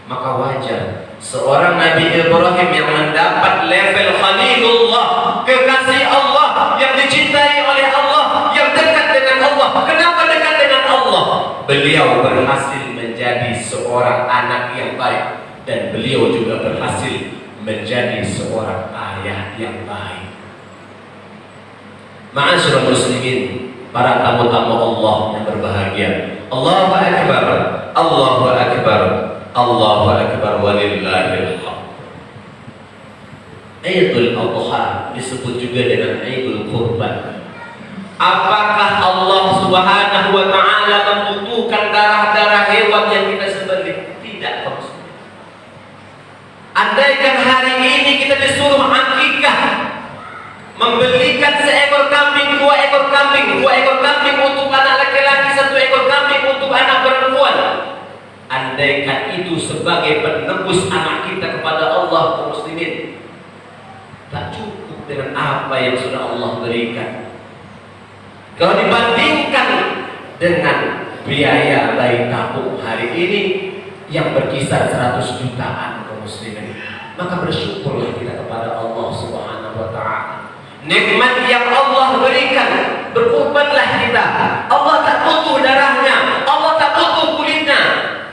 Maka wajar seorang Nabi Ibrahim yang mendapat level Khalilullah, kekasih Allah, yang dicintai oleh Allah, yang dekat dengan Allah. Kenapa dekat dengan Allah? Beliau berhasil menjadi seorang anak yang baik, dan beliau juga berhasil menjadi seorang ayah yang baik. Ma'asyiral muslimin, para tamu-tamu Allah yang berbahagia, Allahu akbar, Allahu akbar, Allahu akbar, walillahil hamd. Idul Adha disebut juga dengan Idul Kurban. Apakah Allah Subhanahu wa taala membutuhkan darah-darah hewan yang kita sembelih? Tidak, maksudnya. Andaikan hari ini kita disuruh akikah, membelikan seekor kambing, 2 ekor kambing, 2 ekor kambing untuk anak laki-laki, 1 ekor kambing untuk anak perempuan. Andaikan itu sebagai penebus anak kita kepada Allah, kaum muslimin, tak cukup dengan apa yang sudah Allah berikan. Kalau dibandingkan dengan biaya bayi tabung hari ini yang berkisar 100 jutaan kaum muslimin, maka bersyukurlah kita kepada Allah Subhanahu wa taala. Nikmat yang Allah berikan, berkorbanlah kita. Allah tak butuh darahnya, Allah tak butuh kulitnya.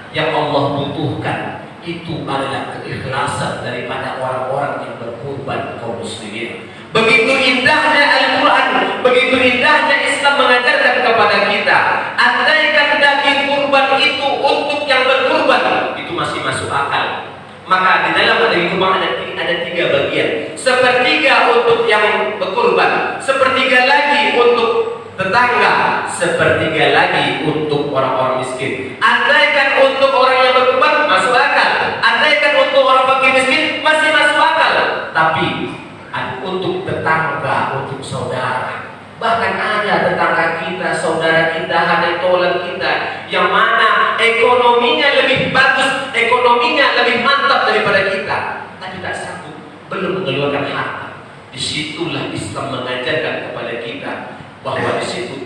Yang Allah butuhkan itu adalah keikhlasan daripada orang-orang yang berkorban kaum muslimin. Begitu indahnya Al-Quran, begitu indahnya Islam mengajarkan kepada kita, andaikan daging kurban itu untuk yang berkorban, itu masih masuk akal. Maka di dalam daging kurban ada ada 3 bagian. Sepertiga untuk yang berkorban, sepertiga lagi untuk tetangga, sepertiga lagi untuk orang-orang miskin. Andaikan untuk orang yang berkorban masuk akal, andaikan untuk orang fakir miskin masih masuk akal. Tapi untuk tetangga, untuk saudara, bahkan ada tetangga kita, saudara kita, ada tolong kita yang mana ekonominya lebih bagus, ekonominya lebih mantap daripada kita, tapi tak sanggup, belum mengeluarkan harta. Disitulah Islam mengajarkan kepada kita bahwa di situ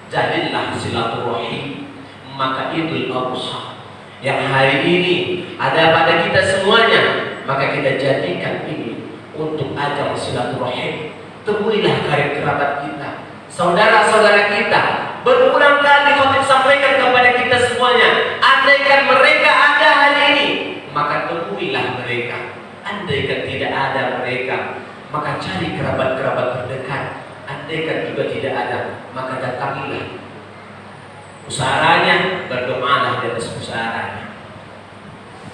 jadilah silaturahim. Maka Idul Adha yang hari ini ada pada kita semuanya, maka kita jadikan ini untuk ajang silaturahim. Temuilah karib kerabat kita, saudara-saudara kita. Berulang kali khotib sampaikan kepada kita semuanya, andaikan mereka ada hari ini, maka temuilah mereka. Andaikan tidak ada mereka, maka cari kerabat-kerabat terdekat. Andaikan juga tidak ada, maka datangilah usaharanya, berdoalah di atas usaharanya.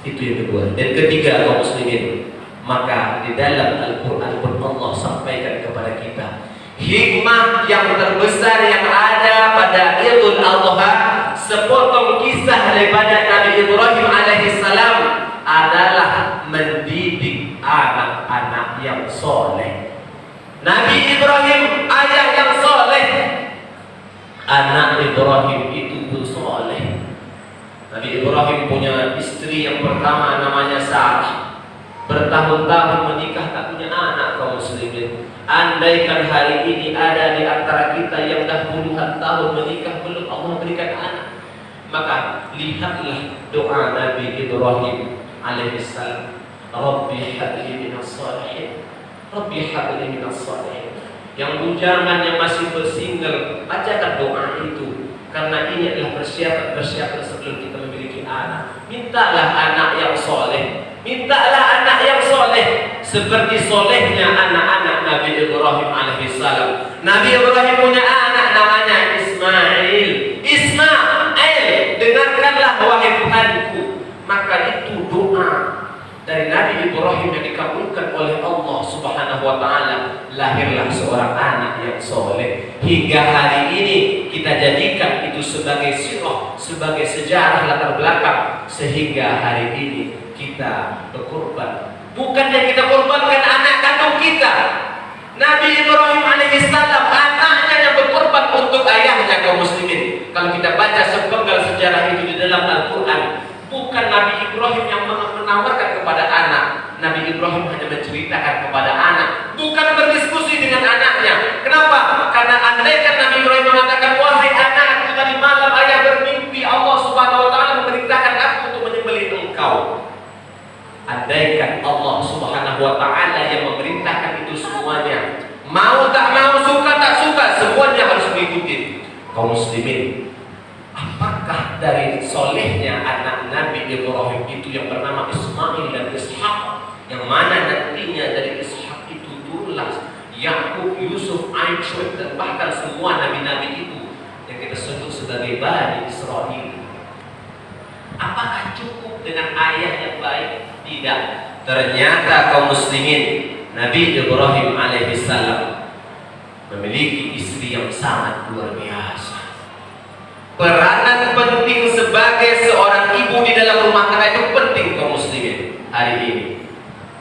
Itu yang kedua. Dan ketiga, kaum muslimin, maka di dalam Al-Quran pun Allah sampaikan kepada kita hikmah yang terbesar yang ada pada Idul Adha. Sepotong kisah daripada Nabi Ibrahim alaihissalam adalah mendidik anak-anak yang soleh. Nabi Ibrahim ayah yang soleh, anak Ibrahim itu pun soleh. Nabi Ibrahim punya istri yang pertama namanya Sarah. Bertahun-tahun menikah tak punya anak, kaum muslimin. Andaikan hari ini ada di antara kita yang dah puluhan tahun menikah belum Allah berikan anak, maka lihatlah doa Nabi Ibrahim alaihissalam, Rabbi habli minas salihin, Rabbi habli minas salihin. Yang bujangan yang masih bersingle, bacakan doa itu, karena ini adalah persiapan sebelum kita memiliki anak. Mintalah anak yang soleh, mintalah anak yang soleh seperti solehnya anak-anak Nabi Ibrahim alaihissalam. Nabi Ibrahim punya anak namanya Ismail. Ismail, dengarkanlah wahai Tuhanku. Maka itu doa dari Nabi Ibrahim yang dikabulkan oleh Allah Subhanahu wa taala. Lahirlah seorang anak yang soleh. Hingga hari ini kita jadikan itu sebagai sirah, sebagai sejarah latar belakang, sehingga hari ini kita berkorban. Bukannya kita korbankan anak kandung kita. Nabi Ibrahim alaihissalam anaknya yang berkorban untuk ayahnya, kaum muslimin. Kalau kita baca sepenggal sejarah itu di dalam Al-Quran, bukan Nabi Ibrahim yang menawarkan kepada anak. Nabi Ibrahim hanya menceritakan kepada anak, bukan berdiskusi dengan anaknya. Kenapa? Karena andaikan Nabi Ibrahim mengatakan, wahai anakku, tadi malam ayah bermimpi Allah Subhanahu wa taala memerintahkan aku untuk menyembelih engkau. Andaikan Allah Subhanahu wa taala yang memerintahkan itu semuanya, mau tak mau, suka tak suka, semuanya harus mengikuti. Kaum muslimin, apakah dari solehnya anak Nabi Ibrahim itu yang bernama Ismail dan Ishak, yang mana nantinya dari Ishak itu turunlah Yakub, Yusuf, Aishub, dan bahkan semua nabi-nabi itu yang kita sebut sebagai Bani Israel. Apakah cukup dengan ayah yang baik? Tidak. Ternyata kaum muslimin, Nabi Ibrahim alaihissalam memiliki istri yang sangat luar biasa. Peranan penting sebagai seorang ibu di dalam rumah tangga itu penting, kaum muslimin. Hari ini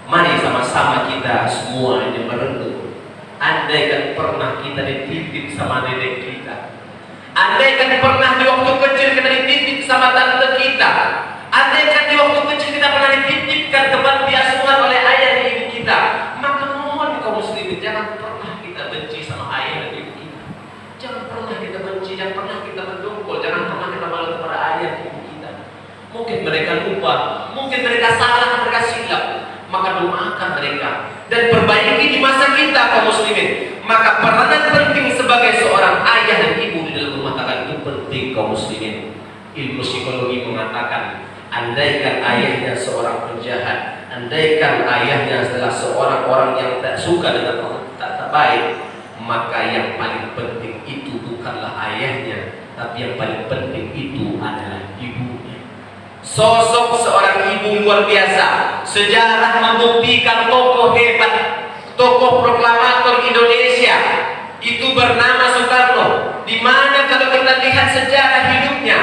mari sama-sama kita semua ini merenung. Andaikan pernah kita dititip sama nenek kita, andaikan pernah di waktu kecil kita dititip sama tante kita, andaikan di waktu kecil kita pernah dititipkan ke panti asuhan oleh ayah dan ibu kita, maka mohon kaum muslimin, jangan pernah kita benci sama ayah dan ibu kita. Jangan pernah kita benci, jangan pernah kita mendongkol, jangan pernah kita malu kepada ayah dan ibu kita. Mungkin mereka lupa, mungkin mereka salah, mereka silap, maka doakan mereka dan perbaiki di masa kita, kaum muslimin. Maka peranan penting sebagai seorang ayah dan ibu di dalam rumah tangga itu penting, kaum muslimin. Ilmu psikologi mengatakan, andaikan ayahnya seorang penjahat, andaikan ayahnya adalah seorang orang yang tak suka dengan orang tak baik, maka yang paling penting itu bukanlah ayahnya, tapi yang paling penting itu adalah ibunya. Sosok seorang ibu luar biasa. Sejarah membuktikan tokoh hebat, tokoh proklamator Indonesia itu bernama Soekarno. Di mana kalau kita lihat sejarah hidupnya,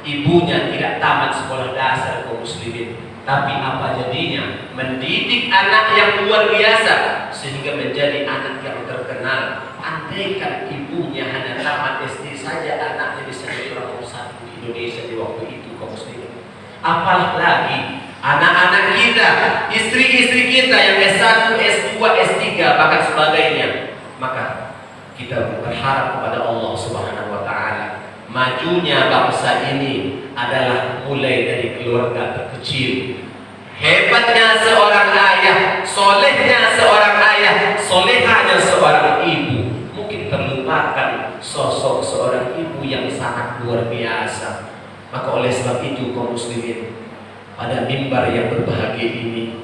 ibunya tidak tamat sekolah dasar kaum muslimin, tapi apa jadinya? Mendidik anak yang luar biasa sehingga menjadi anak yang terkenal. Andaikan ibunya hanya tamat SD saja, anaknya bisa jadi orang satu di Indonesia di waktu itu kaum muslimin. Apalagi anak-anak kita, istri-istri kita yang S1, S2, S3 bahkan sebagainya. Maka kita berharap kepada Allah Subhanahu wa taala, majunya bangsa ini adalah mulai dari keluarga terkecil. Hebatnya seorang ayah, solehnya seorang ayah, solehanya seorang ibu. Mungkin terlupakan sosok seorang ibu yang sangat luar biasa. Maka oleh sebab itu kaum muslimin, pada mimbar yang berbahagia ini,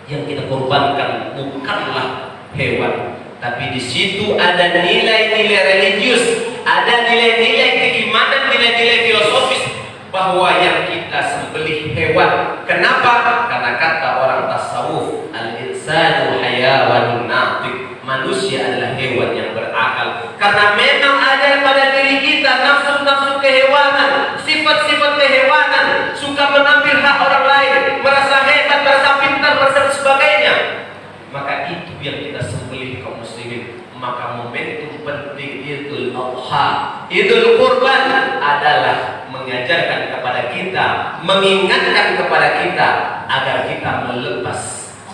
yang kita korbankan bukanlah hewan, tapi di situ ada nilai-nilai religius, ada nilai-nilai keimanan, nilai-nilai filosofis, bahwa yang kita sembelih hewan. Kenapa? Karena kata orang tasawuf, al-insanu hayawanun natiq, manusia adalah hewan yang berakal. Karena memang ada pada diri kita nafsu-nafsu kehewanan, sifat-sifat kehewanan, suka mengambil hak orang lain, merasa hebat, merasa pintar, merasa sebagainya. Maka itu yang kita sembelih kaum muslimin. Maka momentum penting Idul Adha, Idul Kurban adalah mengajarkan kepada kita, mengingatkan kepada kita agar kita melepas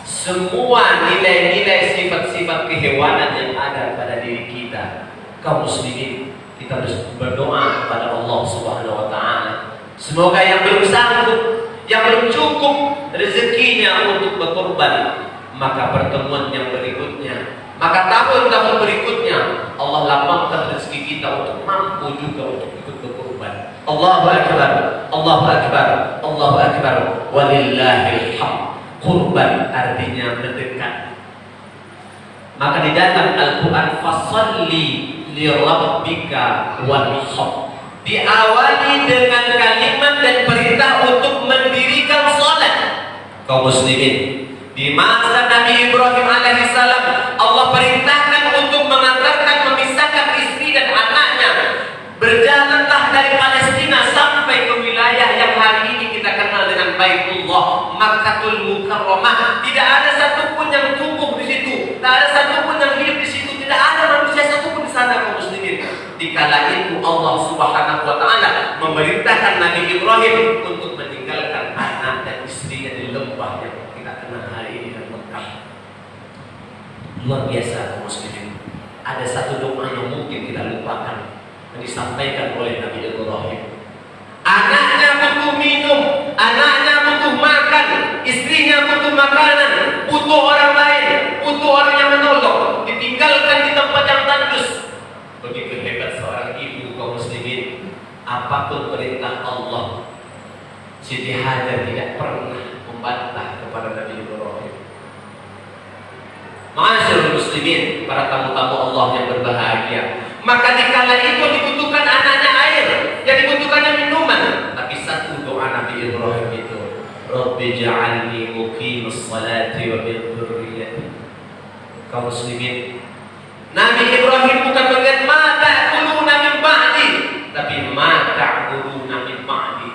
semua nilai-nilai sifat-sifat kehewanan yang ada pada diri kita. Kaum muslimin, kita berdoa kepada Allah Subhanahu wa taala, semoga yang belum sanggup, yang belum cukup rezekinya untuk berkorban, maka pertemuan yang berikutnya, maka tahun-tahun berikutnya Allah lapangkan rezeki kita untuk mampu juga untuk ikut berkorban. Allahu akbar, Allahu akbar, Allahu akbar, walillahil hamd. Kurban artinya mendekat. Maka di dalam Al-Quran, fasalli li rabbika wanhar, diawali dengan kalimat dan perintah untuk mendirikan salat. Kaum muslimin, di masa Nabi Ibrahim alaihissalam, Allah perintahkan untuk mengantarkan, memisahkan istri dan anaknya. Berjalanlah dari Palestina sampai ke wilayah yang hari ini kita kenal dengan Baitullah, Makkatul Mukarramah. Tidak ada satupun yang tumbuh di situ, tidak ada satupun yang hidup di situ, tidak ada manusia satupun di sana kaum muslimin. Dikala itu Allah Subhanahu wa taala memerintahkan Nabi Ibrahim untuk meninggalkan anak dan istrinya di lembah yang kita kenal hari ini dan Mekah. Luar biasa kaum muslimin. Ada satu doa yang mungkin kita lupakan yang disampaikan oleh Nabi Ibrahim. Anaknya butuh minum, anaknya butuh makan, istrinya butuh makanan, butuh orang lain, butuh orang yang menolong, ditinggalkan di tempat yang tandus. Begitu hebat seorang ibu kaum muslimin. Apapun perintah Allah, Siti Hajar tidak pernah membantah kepada Nabi Ibrahim. Ma'asyiral muslimin, para tamu-tamu Allah yang berbahagia, maka dikala itu dibutuhkan anaknya air, yang dibutuhkannya minuman. Tapi satu doa Nabi Ibrahim itu, Rabbi ja'alni muqimus salati wa min dzurriyyati. Kaum muslimin, Nabi Ibrahim bukan mengatakan ma ta'kuluna min ba'di, tapi ma ta'kuluna min ba'di.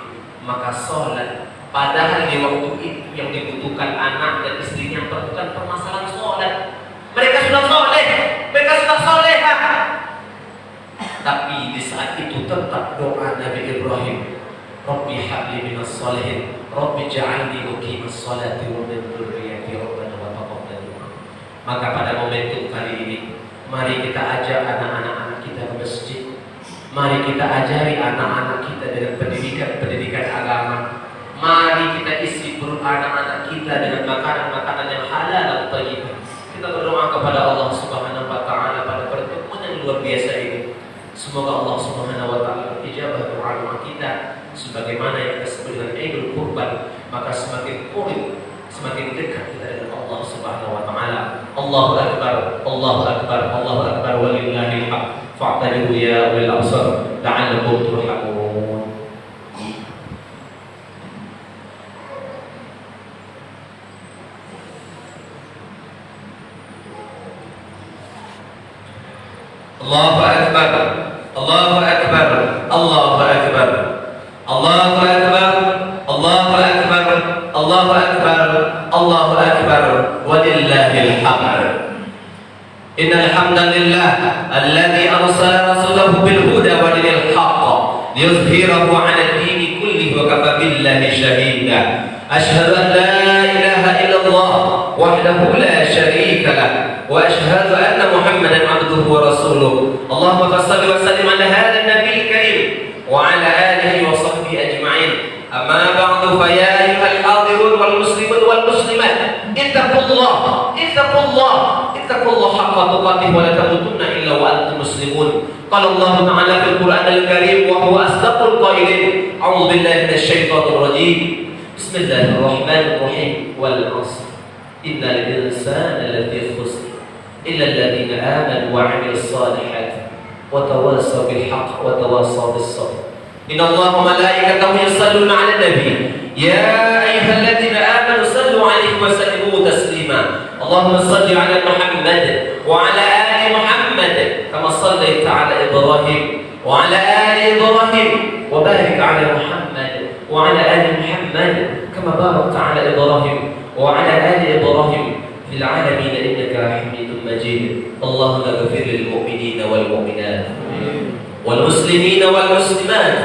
Maka salat, padahal di waktu itu yang dibutuhkan anak dan istrinya bukan permasalahan salat. Mereka sudah soleh, mereka sudah solehah. Tapi di saat itu tetap doa Nabi Ibrahim, Rabbi habli minas solihin, Rabbi ja'alni muqimas salati wa min dzurriyyati rabbana wa taqabbal du'a. Maka pada momentum kali ini, mari kita ajak anak-anak kita ke masjid. Mari kita ajari anak-anak kita dengan pendidikan agama. Mari kita isi perut anak-anak kita dengan makanan-makanan yang halal dan thayyib. Kita berdoa kepada Allah Subhanahu wa taala pada pertemuan yang luar biasa ini. Semoga Allah Subhanahu wa taala ijabah doa kita sebagaimana yang kita sebut dengan Idul Kurban. Maka semakin kuat, semakin dekat kita dengan Allah Subhanahu wa taala. Allahu akbar, Allahu akbar, Allahu akbar, walillahil hamd. Fa'tabiru ya ulil absar la'allakum turhamun. Allahu Akbar, Allahu Akbar, Allahu Akbar, Allahu Akbar, Allahu Akbar, Allahu Akbar, Allahu Akbar, walillahil hamd. Innal hamdalillah alladzi arsala rasulahu bil huda wa dinil haqq liyuzhirahu 'ala ad-din kullihi wa kafa billahi shahida. Ashhadu an la ilaha illallah wahdahu la sharika lah wa ashhadu anna Muhammadan 'abduhu wa rasuluh. Allahumma shalli wa sallim 'ala hadzal nabiyil karim wa 'ala alihi wa sahbihi ajma'in. Amma ba'du fa ya ayyuhal hadirun wal muslimun wal muslimat ittaqullah haqqa tuqatih wa la tamutunna illa wa antum muslimun. Qala Allah ta'ala fil Qur'anil karim wa huwa asdaqul qailin. A'udzu billahi minasy syaithanir rajim. Bismillahirrahmanirrahim. Wal 'asr. Innal insana lafi khusr illa alladziina aamanu wa 'amilus shalihati wa tawassaw bil haqqi wa tawassaw bis sabr. Inna Allaha wa malaikatahu yusalluna 'alan nabi. Ya ayyuhalladzina amanu sallu 'alaihi wa sallimu taslima. Allahumma shalli 'ala Muhammad wa 'ala ali Muhammad kama shallaita 'ala Ibrahim wa 'ala ali Ibrahim wa barik 'ala Muhammad wa 'ala ali Muhammad kama barakta 'ala Ibrahim wa 'ala ali Ibrahim fil 'alamin innaka Hamidum Majid. Allahumma ighfir lil mu'minina wal mu'minat والمسلمين والمسلمات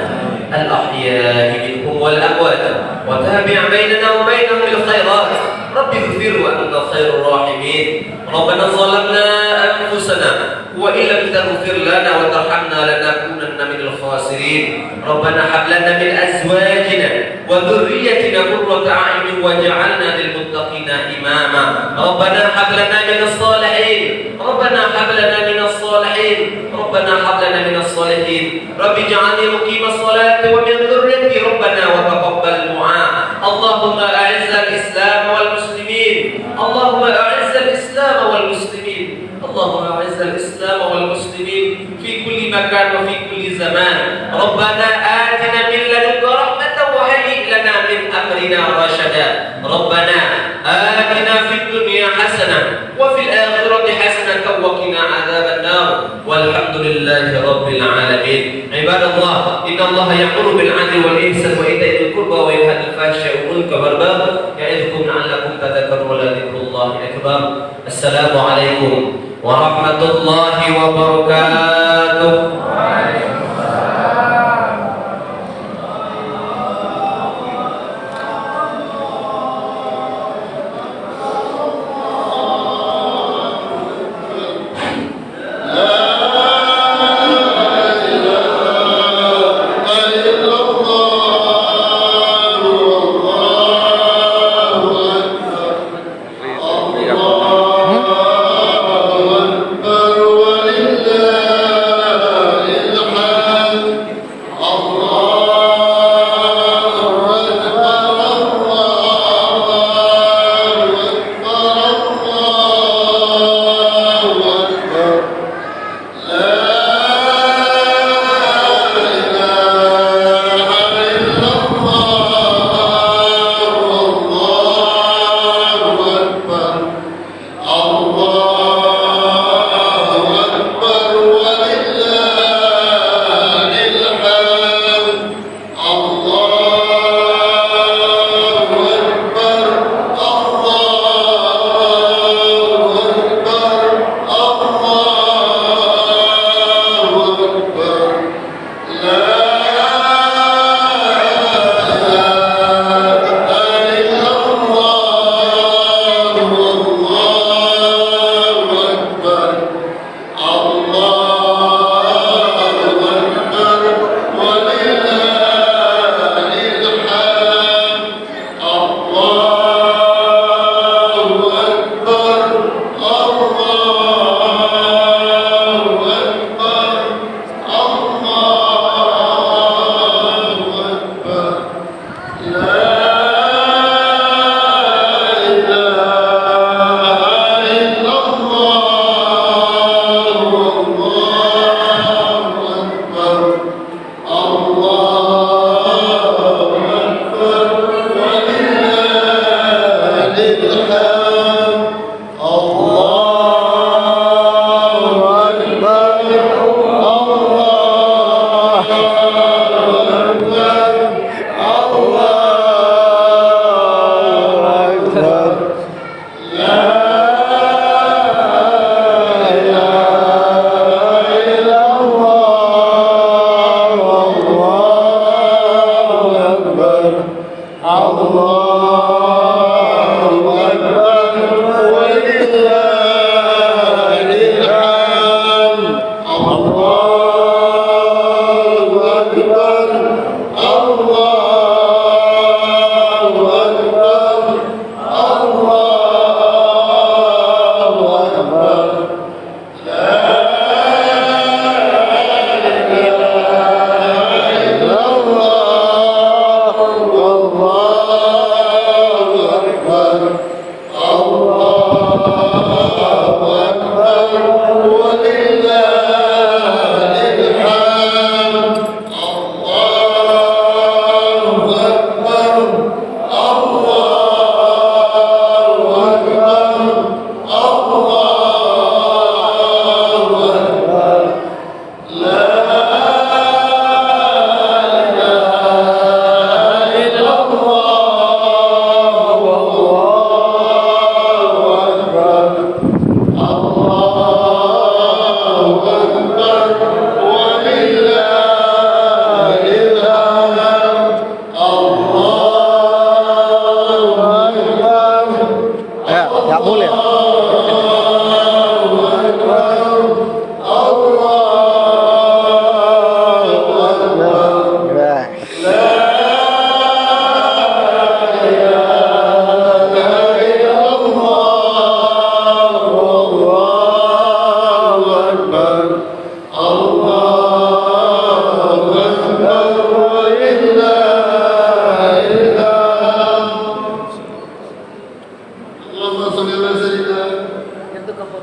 الأحياء منهم والأموات وتابع بيننا وبينهم بالخيرات. رب اغفر وأنت خير الراحمين. ربنا ظلمنا أنفسنا وإن لم تغفر لنا وترحمنا لنكونن من الخاسرين. ربنا هب لنا من أزواجنا وذريتنا قرة أعين واجعلنا للمتقين إماما. ربنا هب لنا من الصالحين. ربنا هب لنا من الصالحين. ربنا هب لنا من الصالحين. رب اجعلني مقيم الصلاة ومن ذريتي ربنا وتقبل دعاء. اللهم أعز الإسلام والمسلمين. اللهم أعز الإسلام والمسلمين. اللهم أعز الإسلام والمسلمين في كل مكان وفي كل زمان. ربنا آتنا من لدنك رحمة وهيئ لنا من أمرنا رشدا. ربنا آتنا في الدنيا حسنة وفي الآخرة حسنة وقنا عذاب النار والحمد لله رب العالمين. عباد الله إن الله يأمر بالعدل والإحسان وإيتاء ذي القربى وينهى عن الفحشاء والمنكر والبغي يعظكم لعلكم تذكرون ولذكر الله أكبر. السلام عليكم ورحمة الله وبركاته. Hmm?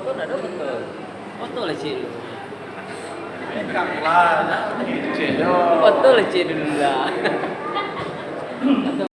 Betul, ada betul. Betul lah cik dulu. Enggak lah, Betul lah cik dulu lah.